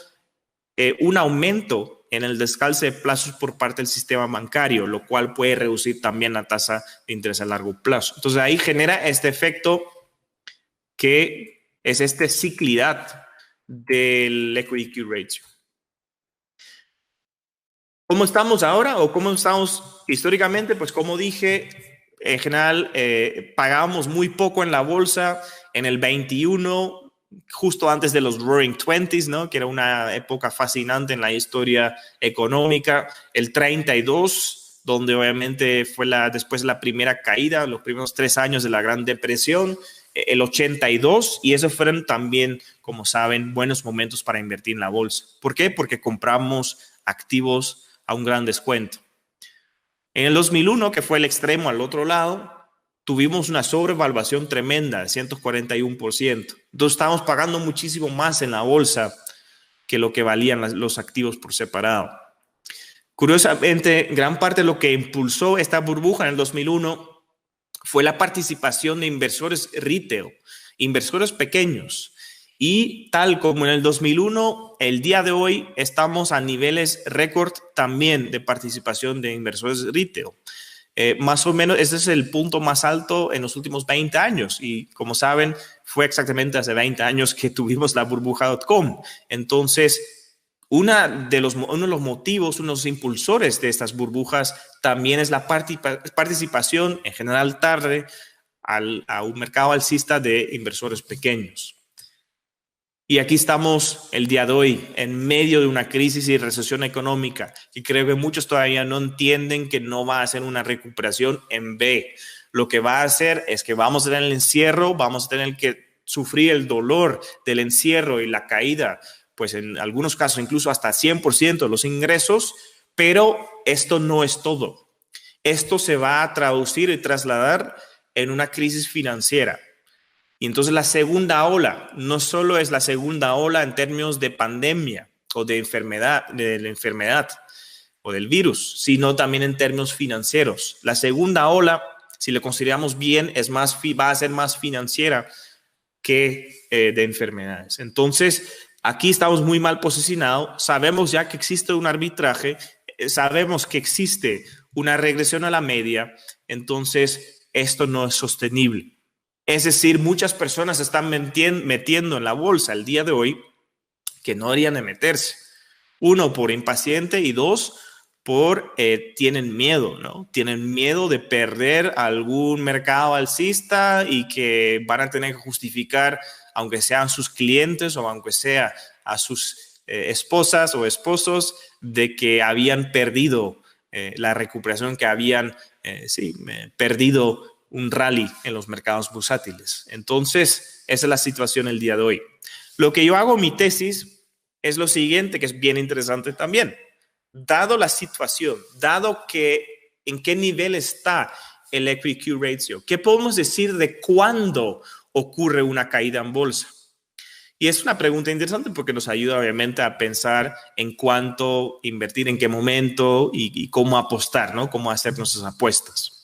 un aumento en el descalce de plazos por parte del sistema bancario, lo cual puede reducir también la tasa de interés a largo plazo. Entonces ahí genera este efecto que es esta ciclidad del equity Q ratio. ¿Cómo estamos ahora o cómo estamos históricamente? Pues como dije, en general pagábamos muy poco en la bolsa en el 21, justo antes de los Roaring Twenties, ¿no? Que era una época fascinante en la historia económica. El 32, donde obviamente fue después la primera caída, los primeros 3 años de la Gran Depresión. El 82, y esos fueron también, como saben, buenos momentos para invertir en la bolsa. ¿Por qué? Porque compramos activos a un gran descuento. En el 2001, que fue el extremo al otro lado, tuvimos una sobrevaluación tremenda de 141%. Entonces estábamos pagando muchísimo más en la bolsa que lo que valían los activos por separado. Curiosamente, gran parte de lo que impulsó esta burbuja en el 2001 fue la participación de inversores retail, inversores pequeños. Y tal como en el 2001, el día de hoy estamos a niveles récord también de participación de inversores retail. Más o menos, ese es el punto más alto en los últimos 20 años. Y como saben, fue exactamente hace 20 años que tuvimos la burbuja.com. Entonces, uno de los motivos, uno de los impulsores de estas burbujas también es la participación, en general tarde, a un mercado alcista de inversores pequeños. Y aquí estamos el día de hoy, en medio de una crisis y recesión económica. Y creo que muchos todavía no entienden que no va a ser una recuperación en V. Lo que va a hacer es que vamos a tener el encierro, vamos a tener que sufrir el dolor del encierro y la caída, pues en algunos casos incluso hasta 100% de los ingresos, pero esto no es todo. Esto se va a traducir y trasladar en una crisis financiera. Y entonces la segunda ola no solo es la segunda ola en términos de pandemia o de la enfermedad o del virus, sino también en términos financieros. La segunda ola, si lo consideramos bien, va a ser más financiera que de enfermedades. Entonces, aquí estamos muy mal posicionados. Sabemos ya que existe un arbitraje, sabemos que existe una regresión a la media, entonces esto no es sostenible. Es decir, muchas personas se están metiendo en la bolsa el día de hoy que no deberían de meterse. Uno, por impaciente, y dos, tienen miedo, ¿no? Tienen miedo de perder algún mercado alcista y que van a tener que justificar, aunque sean sus clientes o aunque sea a sus esposas o esposos, de que habían perdido la recuperación, que habían perdido un rally en los mercados bursátiles. Entonces, esa es la situación el día de hoy. Lo que yo hago en mi tesis es lo siguiente, que es bien interesante también. Dado la situación, dado que en qué nivel está el equity ratio, ¿qué podemos decir de cuándo ocurre una caída en bolsa? Y es una pregunta interesante porque nos ayuda obviamente a pensar en cuánto invertir, en qué momento y cómo apostar, ¿no? Cómo hacer nuestras apuestas.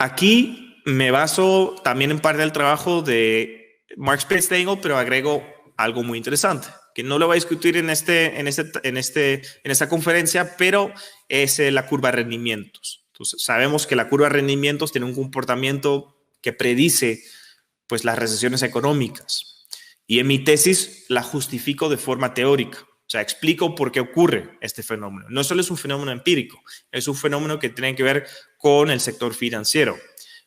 Aquí me baso también en parte del trabajo de Mark Spitznagel, pero agrego algo muy interesante, que no lo voy a discutir en esta conferencia, pero es la curva de rendimientos. Entonces, sabemos que la curva de rendimientos tiene un comportamiento que predice pues, las recesiones económicas. Y en mi tesis la justifico de forma teórica. O sea, explico por qué ocurre este fenómeno. No solo es un fenómeno empírico, es un fenómeno que tiene que ver con el sector financiero.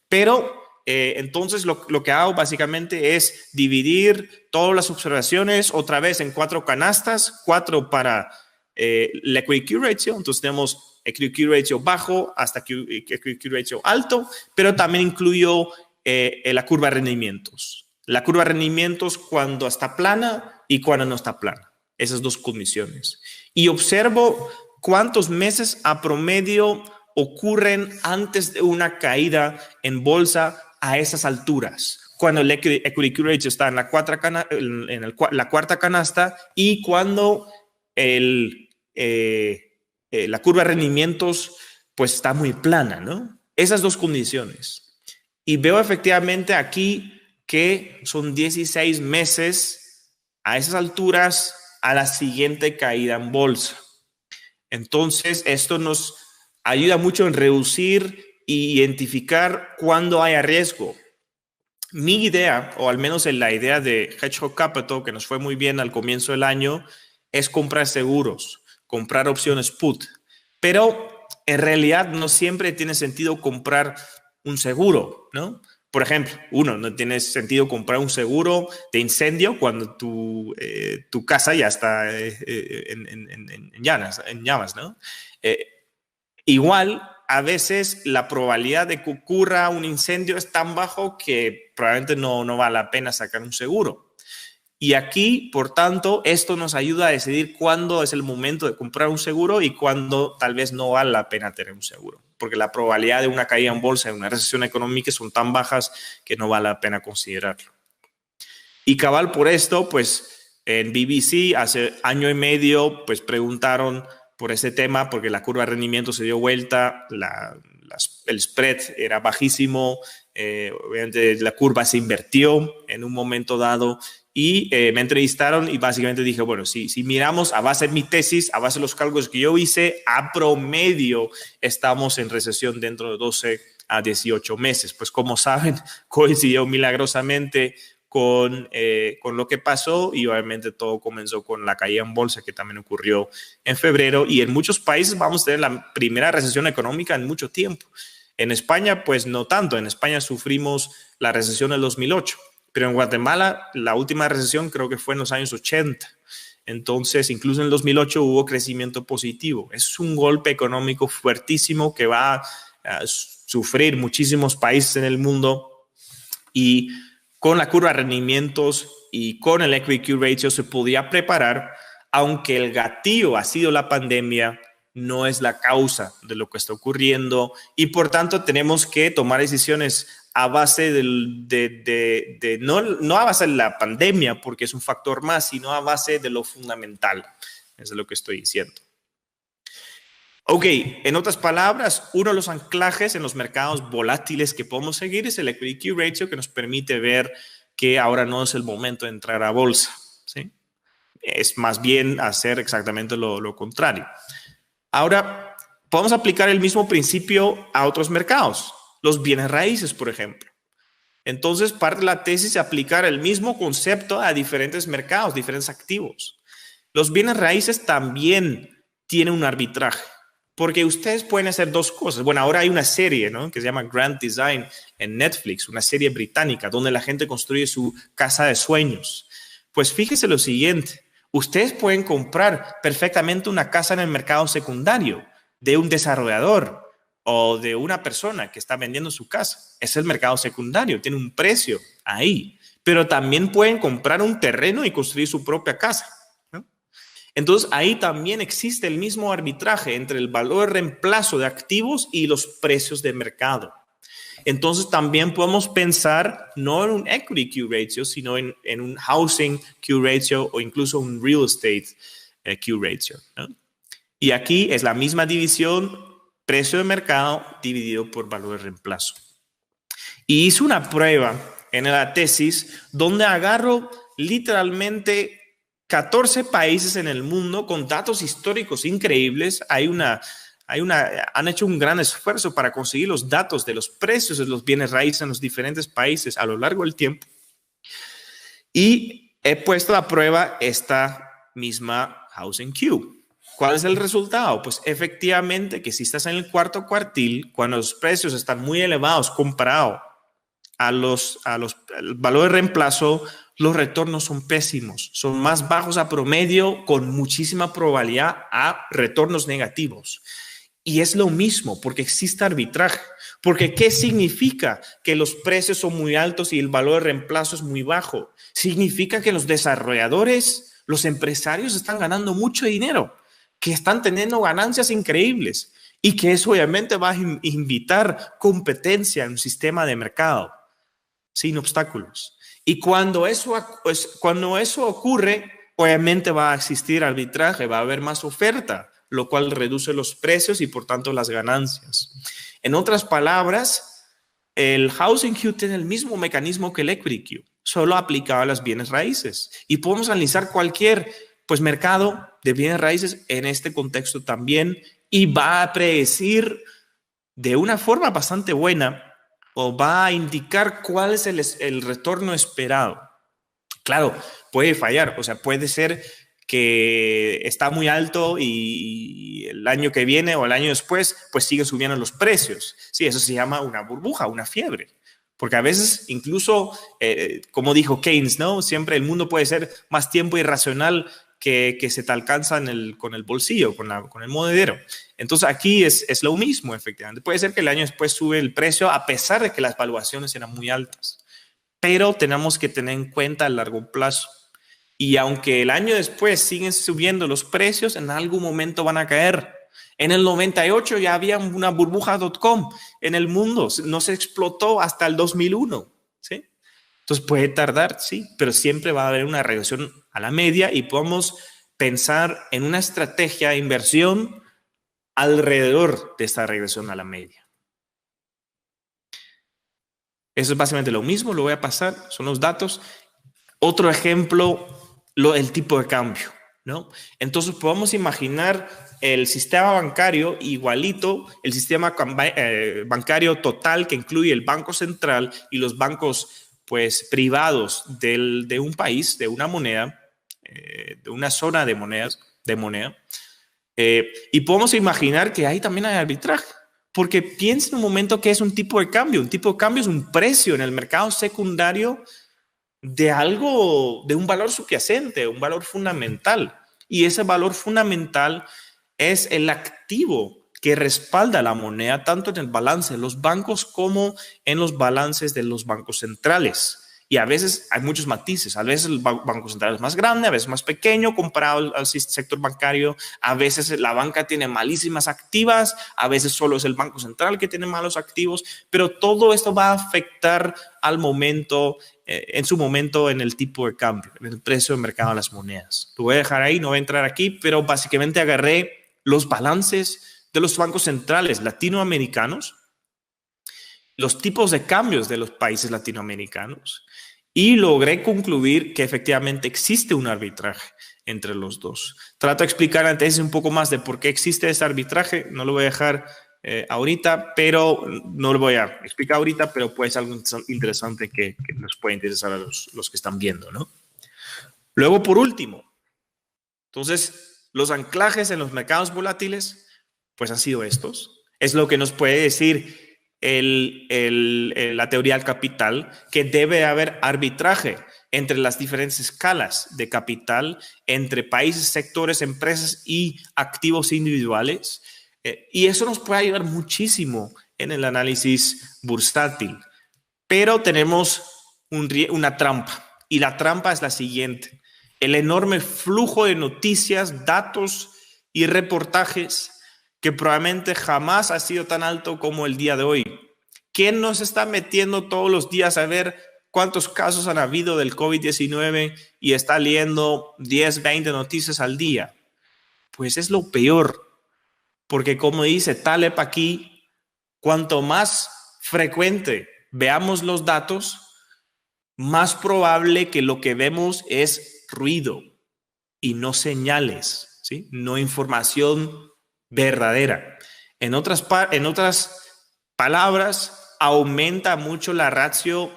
Pero entonces lo que hago básicamente es dividir todas las observaciones otra vez en 4 canastas, 4 para el equity ratio. Entonces tenemos equity ratio bajo hasta equity ratio alto, pero también incluyo la curva de rendimientos. La curva de rendimientos cuando está plana y cuando no está plana. Esas 2 condiciones. Y observo cuántos meses a promedio ocurren antes de una caída en bolsa a esas alturas. Cuando el equity ratio está en la cuarta canasta y cuando la curva de rendimientos pues está muy plana, ¿no? Esas 2 condiciones. Y veo efectivamente aquí que son 16 meses a esas alturas a la siguiente caída en bolsa. Entonces, esto nos ayuda mucho en reducir e identificar cuándo haya riesgo. Mi idea, o al menos en la idea de Hedgehog Capital, que nos fue muy bien al comienzo del año, es comprar seguros, comprar opciones put. Pero en realidad no siempre tiene sentido comprar un seguro, ¿no? Por ejemplo, no tiene sentido comprar un seguro de incendio cuando tu casa ya está en llamas, ¿no? Igual, a veces la probabilidad de que ocurra un incendio es tan bajo que probablemente no vale la pena sacar un seguro. Y aquí, por tanto, esto nos ayuda a decidir cuándo es el momento de comprar un seguro y cuándo tal vez no vale la pena tener un seguro. Porque la probabilidad de una caída en bolsa, de una recesión económica, son tan bajas que no vale la pena considerarlo. Y cabal por esto, pues en BBC hace año y medio, pues preguntaron por ese tema, porque la curva de rendimiento se dio vuelta, el spread era bajísimo, obviamente la curva se invirtió en un momento dado y me entrevistaron y básicamente dije, bueno, si miramos a base de mi tesis, a base de los cálculos que yo hice, a promedio estamos en recesión dentro de 12 a 18 meses. Pues como saben, coincidió milagrosamente con lo que pasó y obviamente todo comenzó con la caída en bolsa que también ocurrió en febrero y en muchos países vamos a tener la primera recesión económica en mucho tiempo. En España, pues no tanto. En España sufrimos la recesión del 2008, pero en Guatemala la última recesión creo que fue en los años 80. Entonces, incluso en el 2008 hubo crecimiento positivo. Es un golpe económico fuertísimo que va a sufrir muchísimos países en el mundo y con la curva de rendimientos y con el equity ratio se podía preparar, aunque el gatillo ha sido la pandemia, no es la causa de lo que está ocurriendo y por tanto tenemos que tomar decisiones a base no a base de la pandemia, porque es un factor más, sino a base de lo fundamental. Eso es lo que estoy diciendo. Ok, en otras palabras, uno de los anclajes en los mercados volátiles que podemos seguir es el equity ratio, que nos permite ver que ahora no es el momento de entrar a bolsa, ¿sí? Es más bien hacer exactamente lo contrario. Ahora, podemos aplicar el mismo principio a otros mercados, los bienes raíces, por ejemplo. Entonces, parte de la tesis es aplicar el mismo concepto a diferentes mercados, diferentes activos. Los bienes raíces también tienen un arbitraje. Porque ustedes pueden hacer dos cosas. Bueno, ahora hay una serie, ¿no?, que se llama Grand Design en Netflix, una serie británica donde la gente construye su casa de sueños. Pues fíjese lo siguiente, ustedes pueden comprar perfectamente una casa en el mercado secundario de un desarrollador o de una persona que está vendiendo su casa. Es el mercado secundario, tiene un precio ahí. Pero también pueden comprar un terreno y construir su propia casa. Entonces, ahí también existe el mismo arbitraje entre el valor de reemplazo de activos y los precios de mercado. Entonces, también podemos pensar no en un equity Q ratio, sino en un housing Q ratio o incluso un real estate Q ratio, ¿no? Y aquí es la misma división, precio de mercado dividido por valor de reemplazo. Y hice una prueba en la tesis donde agarro literalmente 14 países en el mundo con datos históricos increíbles. Han hecho un gran esfuerzo para conseguir los datos de los precios de los bienes raíces en los diferentes países a lo largo del tiempo. Y he puesto a prueba esta misma Housing Q. ¿Cuál es el resultado? Pues efectivamente que si estás en el cuarto cuartil, cuando los precios están muy elevados comparado al valor de reemplazo, los retornos son pésimos, son más bajos a promedio con muchísima probabilidad a retornos negativos. Y es lo mismo porque existe arbitraje. Porque ¿qué significa que los precios son muy altos y el valor de reemplazo es muy bajo? Significa que los desarrolladores, los empresarios están ganando mucho dinero, que están teniendo ganancias increíbles y que eso obviamente va a invitar competencia en un sistema de mercado sin obstáculos. Y cuando eso ocurre, obviamente va a existir arbitraje, va a haber más oferta, lo cual reduce los precios y por tanto las ganancias. En otras palabras, el Housing Q tiene el mismo mecanismo que el Equity Q, solo aplicado a las bienes raíces. Y podemos analizar cualquier mercado de bienes raíces en este contexto también y va a predecir de una forma bastante buena o va a indicar cuál es el retorno esperado. Claro, puede fallar, o sea, puede ser que está muy alto y el año que viene o el año después, pues siguen subiendo los precios. Sí, eso se llama una burbuja, una fiebre. Porque a veces incluso, como dijo Keynes, ¿no? Siempre el mundo puede ser más tiempo irracional que se te alcanza con el bolsillo, con el monedero. Entonces aquí es lo mismo, efectivamente. Puede ser que el año después sube el precio a pesar de que las valuaciones eran muy altas. Pero tenemos que tener en cuenta el largo plazo. Y aunque el año después siguen subiendo los precios, en algún momento van a caer. En el 98 ya había una burbuja.com en el mundo. No se explotó hasta el 2001, ¿sí? Entonces puede tardar, sí, pero siempre va a haber una regresión a la media y podemos pensar en una estrategia de inversión alrededor de esta regresión a la media. Eso es básicamente lo mismo, lo voy a pasar, son los datos. Otro ejemplo, el tipo de cambio, ¿no? Entonces podemos imaginar el sistema bancario igualito, el sistema bancario total que incluye el Banco Central y los bancos pues, privados de un país, de una moneda, de una zona de moneda. Y podemos imaginar que ahí también hay arbitraje. Porque piensa en un momento que es un tipo de cambio. Un tipo de cambio es un precio en el mercado secundario de algo, de un valor subyacente, un valor fundamental. Y ese valor fundamental es el activo que respalda la moneda tanto en el balance de los bancos como en los balances de los bancos centrales. Y a veces hay muchos matices. A veces el Banco Central es más grande, a veces más pequeño comparado al sector bancario. A veces la banca tiene malísimas activas, a veces solo es el Banco Central que tiene malos activos. Pero todo esto va a afectar al momento, en su momento, en el tipo de cambio, en el precio de mercado de las monedas. Lo voy a dejar ahí, no voy a entrar aquí, pero básicamente agarré los balances de los bancos centrales latinoamericanos, los tipos de cambios de los países latinoamericanos y logré concluir que efectivamente existe un arbitraje entre los dos. Trato de explicar antes un poco más de por qué existe ese arbitraje, no lo voy a dejar ahorita, pero no lo voy a explicar ahorita, pero puede ser algo interesante que nos puede interesar a los que están viendo, ¿no? Luego, por último, entonces, los anclajes en los mercados volátiles, pues han sido estos. Es lo que nos puede decir la teoría del capital, que debe haber arbitraje entre las diferentes escalas de capital, entre países, sectores, empresas y activos individuales. Y eso nos puede ayudar muchísimo en el análisis bursátil. Pero tenemos una trampa, y la trampa es la siguiente: el enorme flujo de noticias, datos y reportajes que probablemente jamás ha sido tan alto como el día de hoy. ¿Quién nos está metiendo todos los días a ver cuántos casos han habido del COVID-19 y está leyendo 10, 20 noticias al día? Pues es lo peor, porque como dice Taleb aquí, cuanto más frecuente veamos los datos, más probable que lo que vemos es ruido y no señales, ¿sí? No información verdadera. En otras palabras, aumenta mucho la ratio,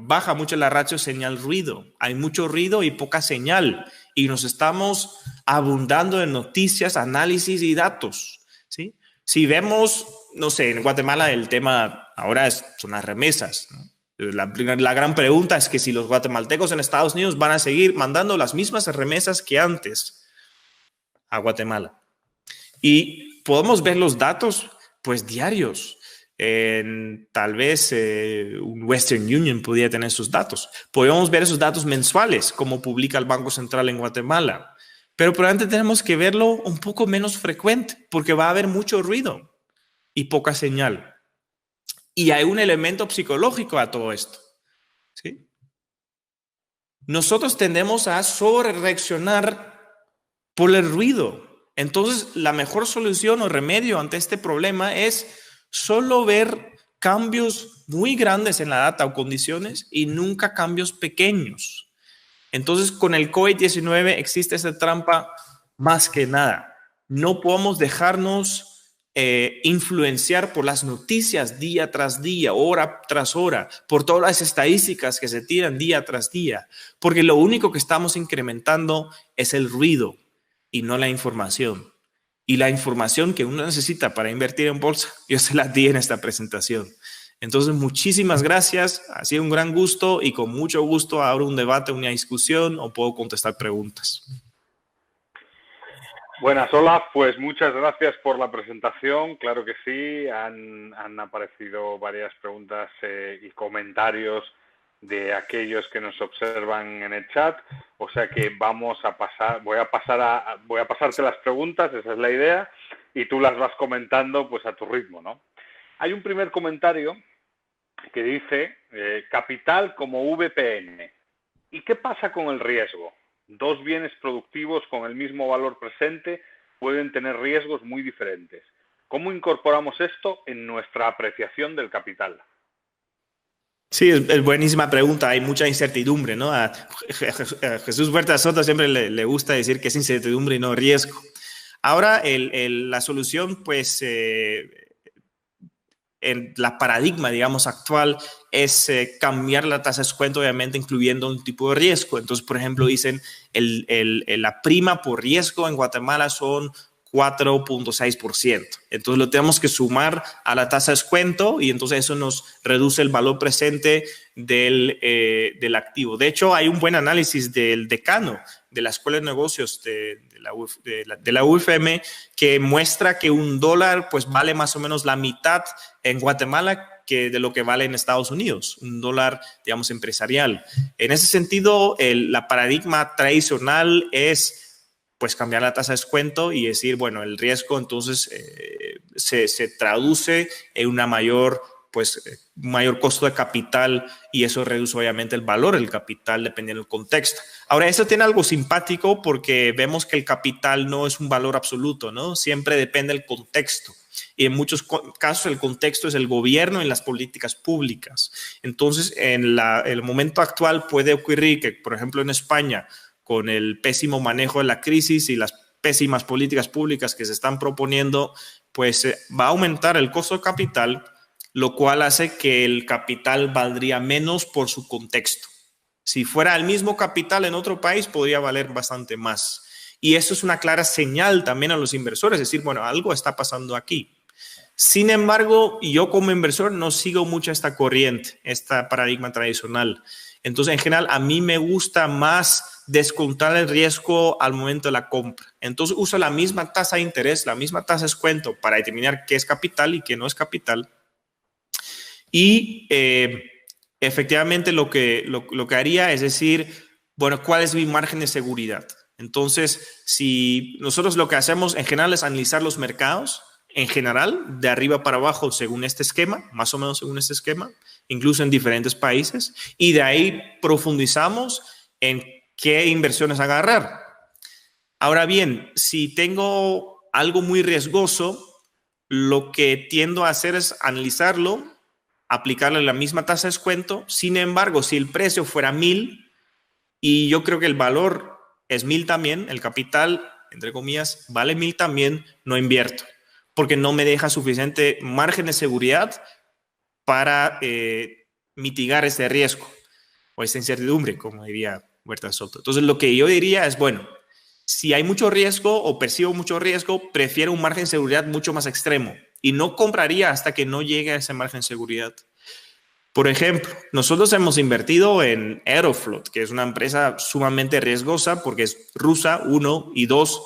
baja mucho la ratio señal-ruido. Hay mucho ruido y poca señal, y nos estamos abundando en noticias, análisis y datos, ¿sí? Si vemos, no sé, en Guatemala el tema ahora son las remesas, ¿no? La gran pregunta es que si los guatemaltecos en Estados Unidos van a seguir mandando las mismas remesas que antes a Guatemala. Y podemos ver los datos, pues, diarios. Tal vez un Western Union podría tener sus datos. Podemos ver esos datos mensuales, como publica el Banco Central en Guatemala. Pero probablemente tenemos que verlo un poco menos frecuente, porque va a haber mucho ruido y poca señal. Y hay un elemento psicológico a todo esto, ¿sí? Nosotros tendemos a sobrereaccionar por el ruido. Entonces, la mejor solución o remedio ante este problema es solo ver cambios muy grandes en la data o condiciones y nunca cambios pequeños. Entonces, con el COVID-19 existe esa trampa más que nada. No podemos dejarnos influenciar por las noticias día tras día, hora tras hora, por todas las estadísticas que se tiran día tras día, porque lo único que estamos incrementando es el ruido y no la información. Y la información que uno necesita para invertir en bolsa, yo se la di en esta presentación. Entonces, muchísimas gracias. Ha sido un gran gusto y con mucho gusto abro un debate, una discusión o puedo contestar preguntas. Buenas, Olaf. Pues muchas gracias por la presentación. Claro que sí, han aparecido varias preguntas y comentarios de aquellos que nos observan en el chat. O sea que voy a pasarte las preguntas, esa es la idea, y tú las vas comentando pues a tu ritmo, ¿no? Hay un primer comentario que dice, capital como VPN. ¿Y qué pasa con el riesgo? Dos bienes productivos con el mismo valor presente pueden tener riesgos muy diferentes. ¿Cómo incorporamos esto en nuestra apreciación del capital? Sí, es buenísima pregunta. Hay mucha incertidumbre, ¿no? A Jesús Huerta Soto siempre le gusta decir que es incertidumbre y no riesgo. Ahora, la solución, pues, en la paradigma, digamos, actual es cambiar la tasa de descuento, obviamente incluyendo un tipo de riesgo. Entonces, por ejemplo, dicen la prima por riesgo en Guatemala son 4.6%. Entonces lo tenemos que sumar a la tasa de descuento y entonces eso nos reduce el valor presente del activo. De hecho, hay un buen análisis del decano de la Escuela de Negocios de la UFM que muestra que $1 pues vale más o menos la mitad en Guatemala que de lo que vale en Estados Unidos, $1, digamos, empresarial. En ese sentido, la paradigma tradicional es pues cambiar la tasa de descuento y decir, bueno, el riesgo entonces se traduce en una mayor costo de capital y eso reduce obviamente el valor del capital dependiendo del contexto. Ahora, esto tiene algo simpático porque vemos que el capital no es un valor absoluto, ¿no? Siempre depende del contexto. Y en muchos casos el contexto es el gobierno y las políticas públicas. Entonces, en el momento actual puede ocurrir que, por ejemplo, en España, con el pésimo manejo de la crisis y las pésimas políticas públicas que se están proponiendo, pues va a aumentar el costo de capital, lo cual hace que el capital valdría menos por su contexto. Si fuera el mismo capital en otro país, podría valer bastante más. Y eso es una clara señal también a los inversores, es decir, bueno, algo está pasando aquí. Sin embargo, yo como inversor no sigo mucho esta corriente, esta paradigma tradicional. Entonces, en general, a mí me gusta más descontar el riesgo al momento de la compra. Entonces, uso la misma tasa de interés, la misma tasa de descuento para determinar qué es capital y qué no es capital. Y efectivamente lo que haría es decir, bueno, ¿cuál es mi margen de seguridad? Entonces, si nosotros lo que hacemos en general es analizar los mercados, en general, de arriba para abajo, según este esquema, más o menos según este esquema, incluso en diferentes países, y de ahí profundizamos en qué inversiones agarrar. Ahora bien, si tengo algo muy riesgoso, lo que tiendo a hacer es analizarlo, aplicarle la misma tasa de descuento. Sin embargo, si el precio fuera 1,000 y yo creo que el valor es 1,000 también, el capital, entre comillas, vale 1,000 también, no invierto, porque no me deja suficiente margen de seguridad para mitigar ese riesgo o esa incertidumbre, como diría Huerta Soto. Entonces, lo que yo diría es, bueno, si hay mucho riesgo o percibo mucho riesgo, prefiero un margen de seguridad mucho más extremo y no compraría hasta que no llegue a ese margen de seguridad. Por ejemplo, nosotros hemos invertido en Aeroflot, que es una empresa sumamente riesgosa porque es rusa, 1, y 2,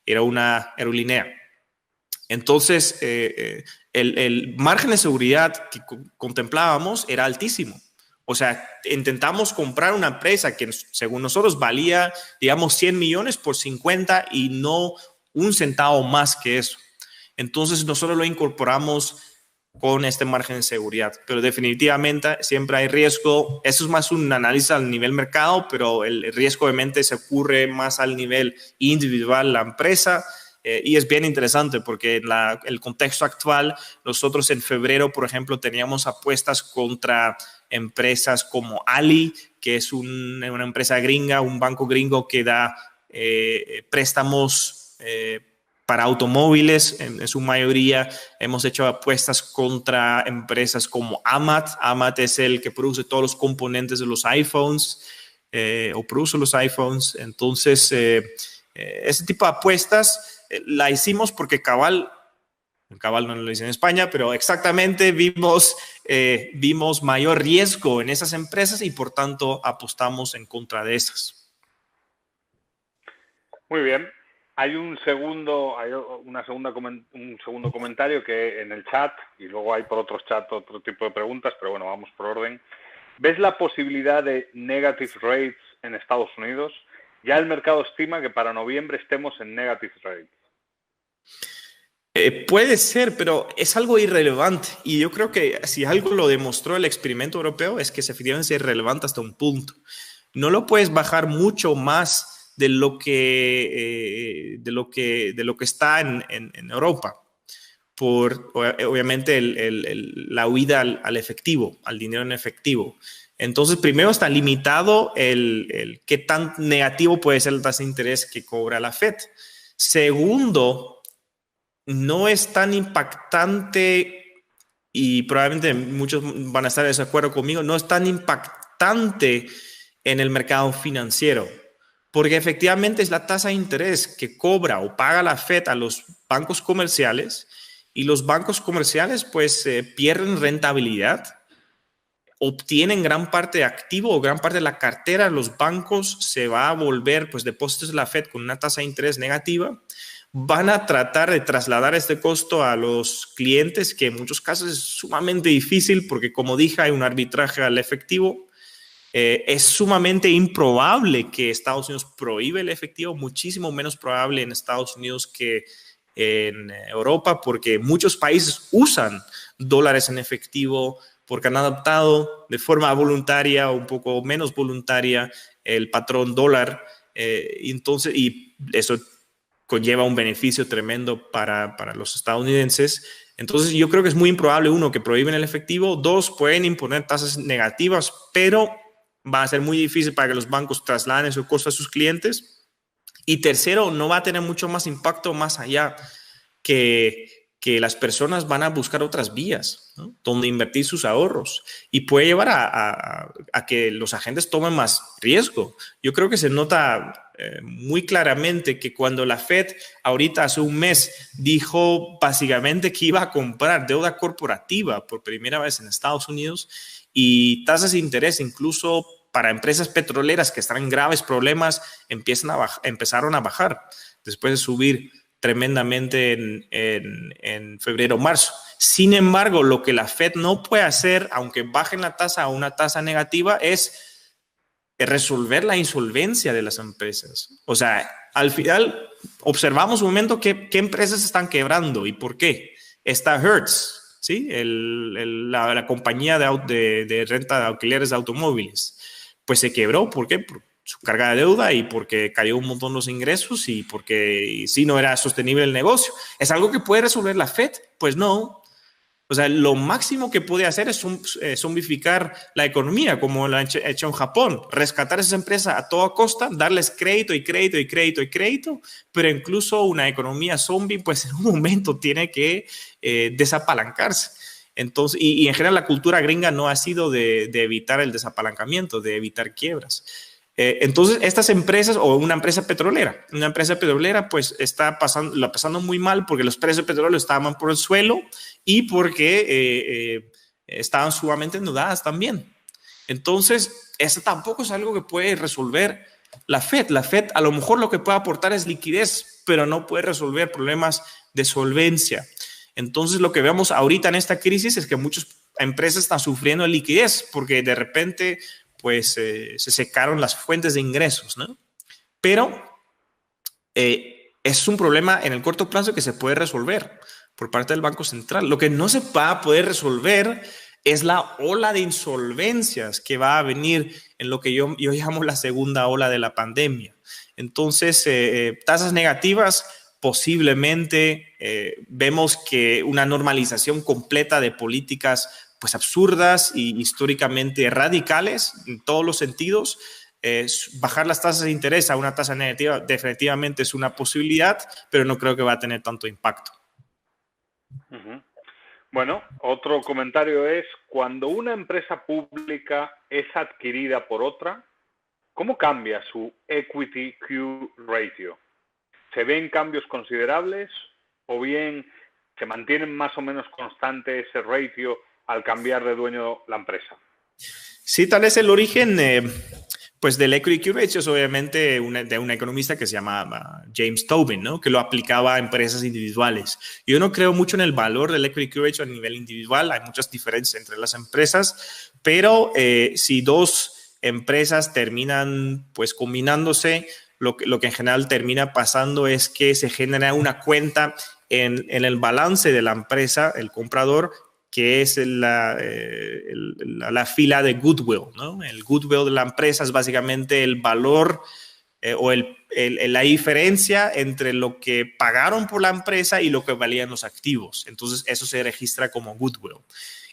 era una aerolínea. Entonces, el margen de seguridad que contemplábamos era altísimo. O sea, intentamos comprar una empresa que según nosotros valía, digamos, 100 millones por 50 y no un centavo más que eso. Entonces, nosotros lo incorporamos con este margen de seguridad. Pero definitivamente siempre hay riesgo. Eso es más un análisis al nivel mercado, pero el riesgo obviamente se ocurre más al nivel individual la empresa. Y es bien interesante porque en el contexto actual, nosotros en febrero, por ejemplo, teníamos apuestas contra empresas como Ali, que es una empresa gringa, un banco gringo que da préstamos para automóviles, en su mayoría. Hemos hecho apuestas contra empresas como Amat. Amat es el que produce todos los componentes de los iPhones o produce los iPhones. Entonces, ese tipo de apuestas la hicimos porque cabal no lo hice en España, pero exactamente vimos mayor riesgo en esas empresas y por tanto apostamos en contra de esas. Muy bien. Hay un segundo comentario que en el chat, y luego hay por otros chats otro tipo de preguntas, pero bueno, vamos por orden. ¿Ves la posibilidad de negative rates en Estados Unidos? Ya el mercado estima que para noviembre estemos en negative rates. Puede ser, pero es algo irrelevante. Y yo creo que si algo lo demostró el experimento europeo es que efectivamente es irrelevante hasta un punto. No lo puedes bajar mucho más de lo que está en Europa. obviamente la huida al efectivo, al dinero en efectivo. Entonces, primero está limitado el qué tan negativo puede ser la tasa de interés que cobra la Fed. Segundo, no es tan impactante, y probablemente muchos van a estar de acuerdo conmigo, no es tan impactante en el mercado financiero, porque efectivamente es la tasa de interés que cobra o paga la Fed a los bancos comerciales, y los bancos comerciales pues pierden rentabilidad, obtienen gran parte de activo o gran parte de la cartera de los bancos se va a volver pues depósitos de la Fed con una tasa de interés negativa. Van a tratar de trasladar este costo a los clientes, que en muchos casos es sumamente difícil porque, como dije, hay un arbitraje al efectivo. Es sumamente improbable que Estados Unidos prohíbe el efectivo, muchísimo menos probable en Estados Unidos que en Europa, porque muchos países usan dólares en efectivo porque han adaptado de forma voluntaria o un poco menos voluntaria el patrón dólar. Y eso conlleva un beneficio tremendo para los estadounidenses. Entonces, yo creo que es muy improbable, uno, que prohíben el efectivo. Dos, pueden imponer tasas negativas, pero va a ser muy difícil para que los bancos trasladen ese costo a sus clientes. Y tercero, no va a tener mucho más impacto más allá que las personas van a buscar otras vías, ¿no?, donde invertir sus ahorros, y puede llevar a que los agentes tomen más riesgo. Yo creo que se nota muy claramente que cuando la Fed ahorita hace un mes dijo básicamente que iba a comprar deuda corporativa por primera vez en Estados Unidos, y tasas de interés incluso para empresas petroleras que están en graves problemas empezaron a bajar después de subir tremendamente en febrero o marzo. Sin embargo, lo que la Fed no puede hacer, aunque bajen la tasa a una tasa negativa, es resolver la insolvencia de las empresas. O sea, al final observamos un momento qué empresas están quebrando y por qué. Está Hertz, ¿sí?, la compañía de renta de alquileres de automóviles. Pues se quebró. ¿Por qué? Por su carga de deuda y porque cayó un montón los ingresos y porque sí no era sostenible el negocio. ¿Es algo que puede resolver la Fed? Pues no. O sea, lo máximo que puede hacer es zombificar la economía, como lo ha hecho en Japón, rescatar a esas empresas a toda costa, darles crédito y crédito y crédito y crédito, pero incluso una economía zombie, pues en un momento tiene que desapalancarse. Entonces, y en general la cultura gringa no ha sido de evitar el desapalancamiento, de evitar quiebras. Entonces, estas empresas, o una empresa petrolera pues está pasando muy mal porque los precios de petróleo estaban por el suelo y porque estaban sumamente endeudadas también. Entonces, eso tampoco es algo que puede resolver la Fed. La Fed a lo mejor lo que puede aportar es liquidez, pero no puede resolver problemas de solvencia. Entonces, lo que vemos ahorita en esta crisis es que muchas empresas están sufriendo de liquidez porque de repente pues se secaron las fuentes de ingresos, ¿no? Pero es un problema en el corto plazo que se puede resolver por parte del Banco Central. Lo que no se va a poder resolver es la ola de insolvencias que va a venir en lo que yo llamo la segunda ola de la pandemia. Entonces, tasas negativas, posiblemente vemos que una normalización completa de políticas pues absurdas y históricamente radicales en todos los sentidos. Bajar las tasas de interés a una tasa negativa definitivamente es una posibilidad, pero no creo que va a tener tanto impacto. Uh-huh. Bueno, otro comentario es, cuando una empresa pública es adquirida por otra, ¿cómo cambia su equity Q ratio? ¿Se ven cambios considerables o bien se mantienen más o menos constante ese ratio al cambiar de dueño la empresa? Sí, tal vez el origen pues del equity Q ratio es obviamente de un economista que se llama James Tobin, ¿no?, que lo aplicaba a empresas individuales. Yo no creo mucho en el valor del equity Q ratio a nivel individual. Hay muchas diferencias entre las empresas, pero si dos empresas terminan pues combinándose, lo que en general termina pasando es que se genera una cuenta en el balance de la empresa, el comprador, que es la fila de goodwill, ¿no? El goodwill de la empresa es básicamente el valor la diferencia entre lo que pagaron por la empresa y lo que valían los activos. Entonces, eso se registra como goodwill.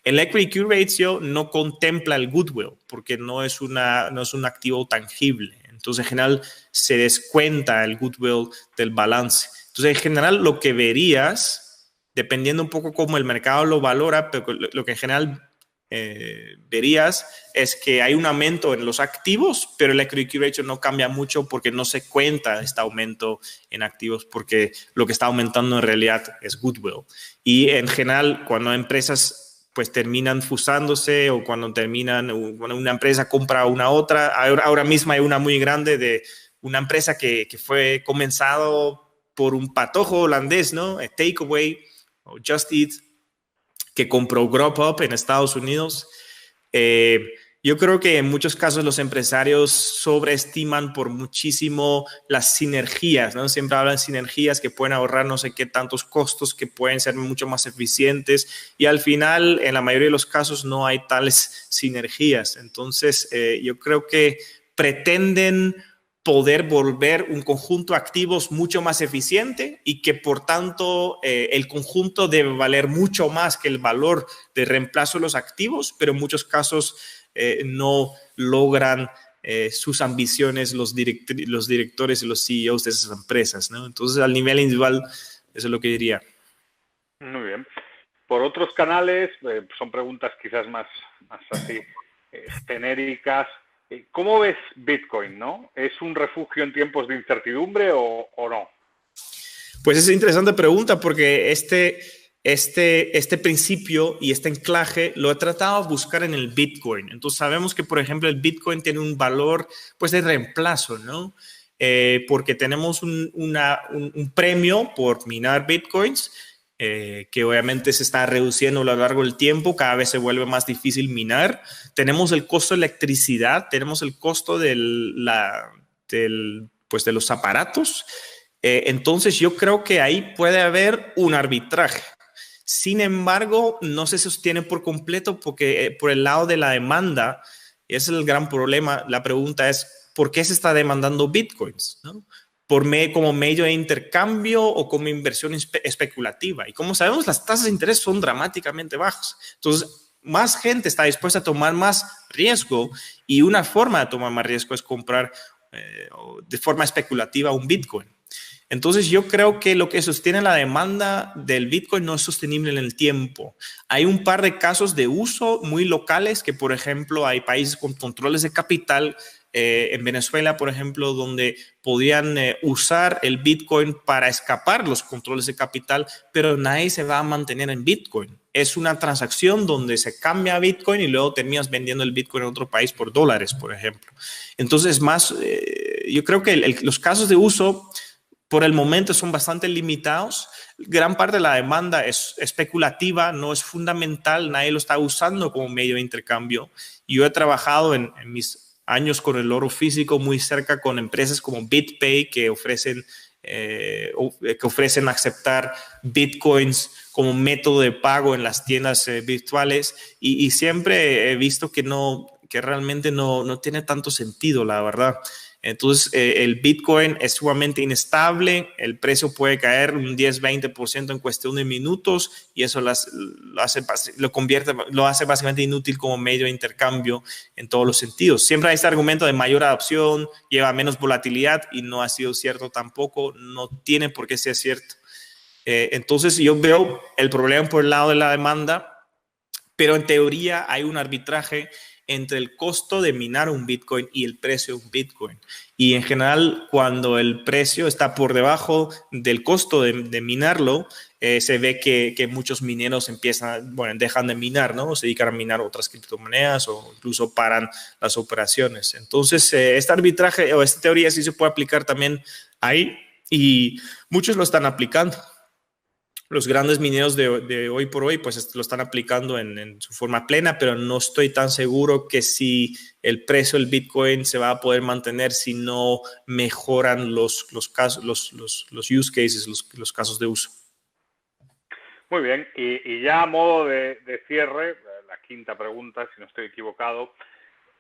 El equity ratio no contempla el goodwill porque no es un activo tangible. Entonces, en general, se descuenta el goodwill del balance. Entonces, en general, lo que verías, dependiendo un poco cómo el mercado lo valora, pero lo que en general verías es que hay un aumento en los activos, pero el equity ratio no cambia mucho porque no se cuenta este aumento en activos porque lo que está aumentando en realidad es goodwill. Y en general, cuando empresas pues terminan fusándose o cuando una empresa compra una otra, ahora mismo hay una muy grande de una empresa que fue comenzado por un patojo holandés, ¿no? Takeaway o Just Eat, que compró Grubhub en Estados Unidos. Yo creo que en muchos casos los empresarios sobreestiman por muchísimo las sinergias, ¿no? Siempre hablan de sinergias que pueden ahorrar no sé qué tantos costos, que pueden ser mucho más eficientes y al final, en la mayoría de los casos, no hay tales sinergias. Entonces, yo creo que pretenden poder volver un conjunto de activos mucho más eficiente y que por tanto el conjunto debe valer mucho más que el valor de reemplazo de los activos, pero en muchos casos no logran sus ambiciones los directores y los CEOs de esas empresas, ¿no? Entonces, al nivel individual, eso es lo que diría. Muy bien. Por otros canales, son preguntas quizás más así genéricas. ¿Cómo ves Bitcoin, no? ¿Es un refugio en tiempos de incertidumbre o no? Pues es interesante pregunta porque este principio y este anclaje lo he tratado de buscar en el Bitcoin. Entonces sabemos que, por ejemplo, el Bitcoin tiene un valor pues de reemplazo, ¿no? Porque tenemos un premio por minar Bitcoins, que obviamente se está reduciendo a lo largo del tiempo, cada vez se vuelve más difícil minar. Tenemos el costo de electricidad, tenemos el costo de los aparatos. Entonces yo creo que ahí puede haber un arbitraje. Sin embargo, no se sostiene por completo porque por el lado de la demanda, y ese es el gran problema, la pregunta es, ¿por qué se está demandando Bitcoins? ¿No? Como medio de intercambio o como inversión especulativa. Y como sabemos, las tasas de interés son dramáticamente bajas. Entonces, más gente está dispuesta a tomar más riesgo y una forma de tomar más riesgo es comprar de forma especulativa un Bitcoin. Entonces yo creo que lo que sostiene la demanda del Bitcoin no es sostenible en el tiempo. Hay un par de casos de uso muy locales que, por ejemplo, hay países con controles de capital, en Venezuela, por ejemplo, donde podían usar el Bitcoin para escapar los controles de capital, pero nadie se va a mantener en Bitcoin. Es una transacción donde se cambia a Bitcoin y luego terminas vendiendo el Bitcoin en otro país por dólares, por ejemplo. Entonces, yo creo que los casos de uso por el momento son bastante limitados. Gran parte de la demanda es especulativa, no es fundamental, nadie lo está usando como medio de intercambio. Yo he trabajado en mis años con el oro físico muy cerca con empresas como BitPay que ofrecen aceptar bitcoins como método de pago en las tiendas virtuales y siempre he visto que realmente no tiene tanto sentido, la verdad. Entonces, el Bitcoin es sumamente inestable, el precio puede caer un 10-20% en cuestión de minutos y eso lo hace básicamente inútil como medio de intercambio en todos los sentidos. Siempre hay este argumento de mayor adopción, lleva menos volatilidad y no ha sido cierto tampoco, no tiene por qué ser cierto. Entonces, yo veo el problema por el lado de la demanda, pero en teoría hay un arbitraje entre el costo de minar un Bitcoin y el precio de un Bitcoin. Y en general, cuando el precio está por debajo del costo de minarlo, se ve que muchos mineros dejan de minar, ¿no? Se dedican a minar otras criptomonedas o incluso paran las operaciones. Entonces, este arbitraje o esta teoría sí se puede aplicar también ahí y muchos lo están aplicando. Los grandes mineros de hoy por hoy pues lo están aplicando en su forma plena, pero no estoy tan seguro que si el precio del Bitcoin se va a poder mantener si no mejoran los casos, los use cases, los casos de uso. Muy bien, y ya a modo de cierre, la quinta pregunta, si no estoy equivocado,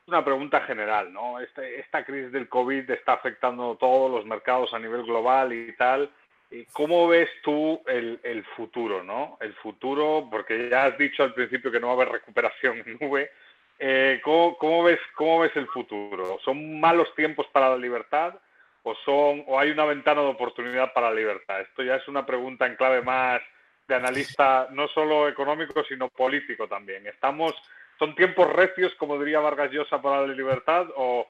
una pregunta general, ¿no? Esta crisis del COVID está afectando a todos los mercados a nivel global y tal. ¿Cómo ves tú el futuro, ¿no? El futuro, porque ya has dicho al principio que no va a haber recuperación en V. ¿Cómo ves el futuro? ¿Son malos tiempos para la libertad o hay una ventana de oportunidad para la libertad? Esto ya es una pregunta en clave más de analista, no solo económico, sino político también. ¿Son tiempos recios, como diría Vargas Llosa, para la libertad o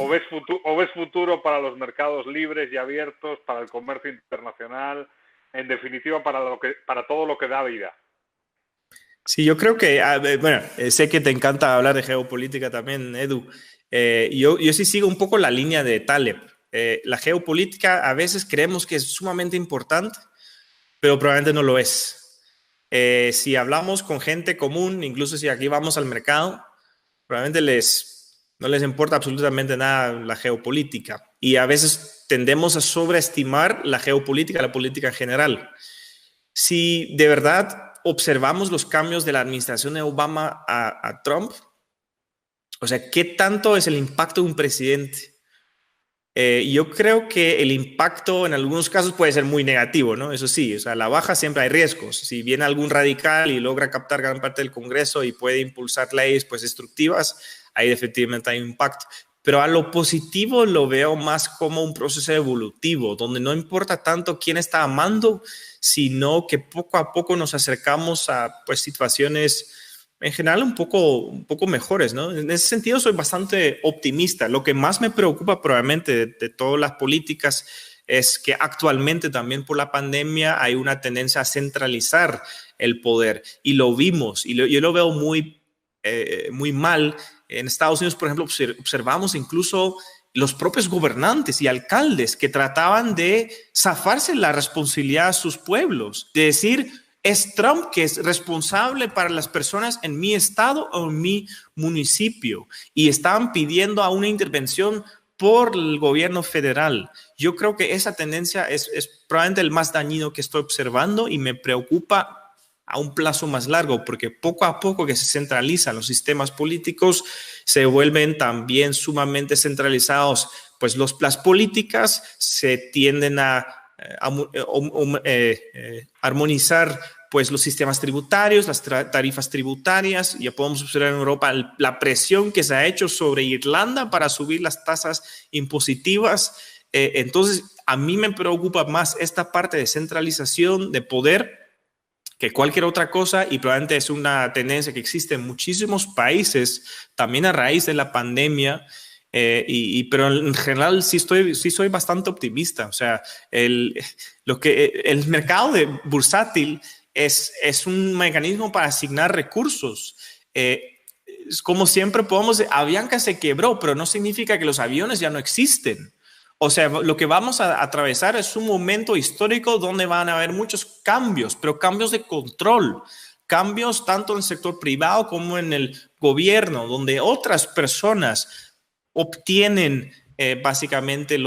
ves futuro para los mercados libres y abiertos, para el comercio internacional, en definitiva para todo lo que da vida? Sí, yo creo que, bueno, sé que te encanta hablar de geopolítica también, Edu. Yo sí sigo un poco la línea de Taleb. La geopolítica a veces creemos que es sumamente importante, pero probablemente no lo es. Si hablamos con gente común, incluso si aquí vamos al mercado, probablemente no les importa absolutamente nada la geopolítica. Y a veces tendemos a sobreestimar la geopolítica, la política en general. Si de verdad observamos los cambios de la administración de Obama a Trump, o sea, ¿qué tanto es el impacto de un presidente? Yo creo que el impacto en algunos casos puede ser muy negativo, ¿no? Eso sí, o sea, a la baja siempre hay riesgos. Si viene algún radical y logra captar gran parte del Congreso y puede impulsar leyes pues destructivas, ahí efectivamente hay un impacto. Pero a lo positivo lo veo más como un proceso evolutivo, donde no importa tanto quién está amando, sino que poco a poco nos acercamos a pues situaciones en general un poco mejores, ¿no? En ese sentido soy bastante optimista. Lo que más me preocupa probablemente de todas las políticas es que actualmente también por la pandemia hay una tendencia a centralizar el poder y lo vimos y yo lo veo muy mal. En Estados Unidos, por ejemplo, observamos incluso los propios gobernantes y alcaldes que trataban de zafarse la responsabilidad a sus pueblos, de decir, es Trump que es responsable para las personas en mi estado o en mi municipio, y estaban pidiendo a una intervención por el gobierno federal. Yo creo que esa tendencia es probablemente el más dañino que estoy observando y me preocupa a un plazo más largo, porque poco a poco que se centralizan los sistemas políticos, se vuelven también sumamente centralizados, pues las políticas se tienden a armonizar pues los sistemas tributarios, las tarifas tributarias. Ya podemos observar en Europa la presión que se ha hecho sobre Irlanda para subir las tasas impositivas. Entonces, a mí me preocupa más esta parte de centralización de poder que cualquier otra cosa, y probablemente es una tendencia que existe en muchísimos países, también a raíz de la pandemia. Pero en general sí soy bastante optimista. O sea, el mercado bursátil es un mecanismo para asignar recursos. Como siempre Avianca se quebró, pero no significa que los aviones ya no existen. O sea, lo que vamos a atravesar es un momento histórico donde van a haber muchos cambios, pero cambios de control. Cambios tanto en el sector privado como en el gobierno, donde otras personas obtienen básicamente el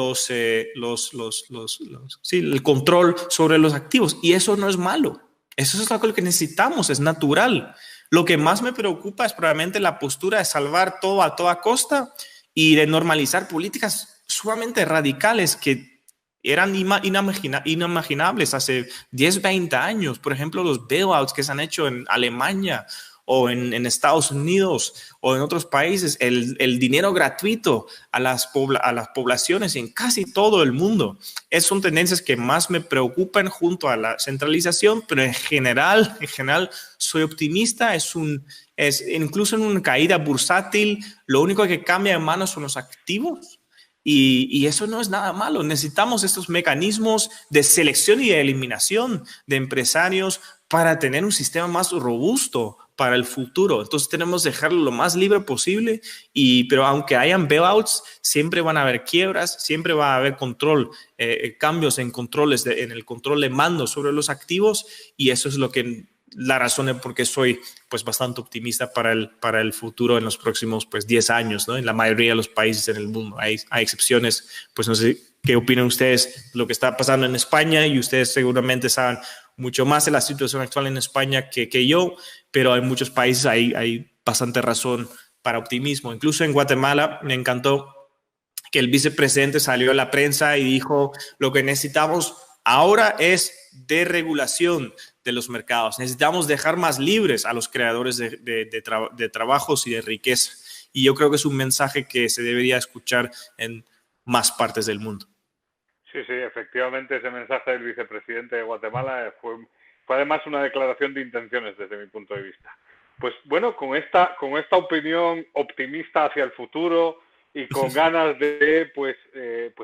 control sobre los activos, y eso no es malo. Eso es lo que necesitamos, es natural. Lo que más me preocupa es probablemente la postura de salvar todo a toda costa y de normalizar políticas sumamente radicales que eran inimaginables hace 10, 20 años. Por ejemplo, los bailouts que se han hecho en Alemania o en Estados Unidos o en otros países, el dinero gratuito a las poblaciones en casi todo el mundo. Esas son tendencias que más me preocupan junto a la centralización, pero en general soy optimista. Incluso en una caída bursátil, lo único que cambia de manos son los activos. Y eso no es nada malo. Necesitamos estos mecanismos de selección y de eliminación de empresarios para tener un sistema más robusto para el futuro. Entonces tenemos que dejarlo lo más libre posible, pero aunque hayan bailouts, siempre van a haber quiebras, siempre va a haber cambios en controles, en el control de mando sobre los activos, y eso es la razón de por qué soy pues bastante optimista para el futuro en los próximos pues 10 años, ¿no? En la mayoría de los países en el mundo. Hay excepciones, pues no sé qué opinan ustedes de lo que está pasando en España, y ustedes seguramente saben mucho más de la situación actual en España que yo, pero en muchos países hay bastante razón para optimismo. Incluso en Guatemala me encantó que el vicepresidente salió a la prensa y dijo: lo que necesitamos ahora es deregulación de los mercados. Necesitamos dejar más libres a los creadores de trabajos y de riqueza. Y yo creo que es un mensaje que se debería escuchar en más partes del mundo. Sí, efectivamente ese mensaje del vicepresidente de Guatemala fue además una declaración de intenciones desde mi punto de vista. Pues bueno, con esta opinión optimista hacia el futuro y con ganas de, pues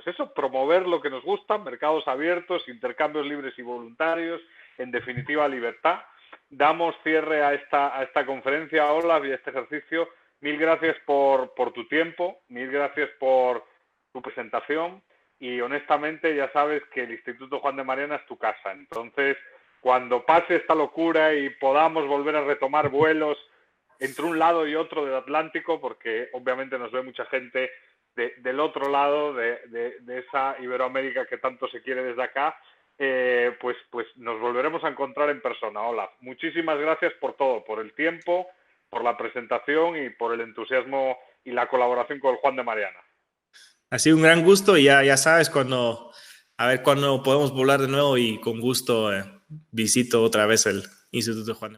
eso, promover lo que nos gusta, mercados abiertos, intercambios libres y voluntarios, en definitiva libertad, damos cierre a esta conferencia, Olaf, y a este ejercicio. Mil gracias por tu tiempo, mil gracias por tu presentación. Y honestamente ya sabes que el Instituto Juan de Mariana es tu casa. Entonces, cuando pase esta locura y podamos volver a retomar vuelos entre un lado y otro del Atlántico, porque obviamente nos ve mucha gente del otro lado de esa Iberoamérica que tanto se quiere desde acá, pues nos volveremos a encontrar en persona. Olaf, muchísimas gracias por todo, por el tiempo, por la presentación y por el entusiasmo y la colaboración con el Juan de Mariana. Ha sido un gran gusto y ya sabes, cuando podemos volar de nuevo, y con gusto visito otra vez el Instituto Juan de Mariana.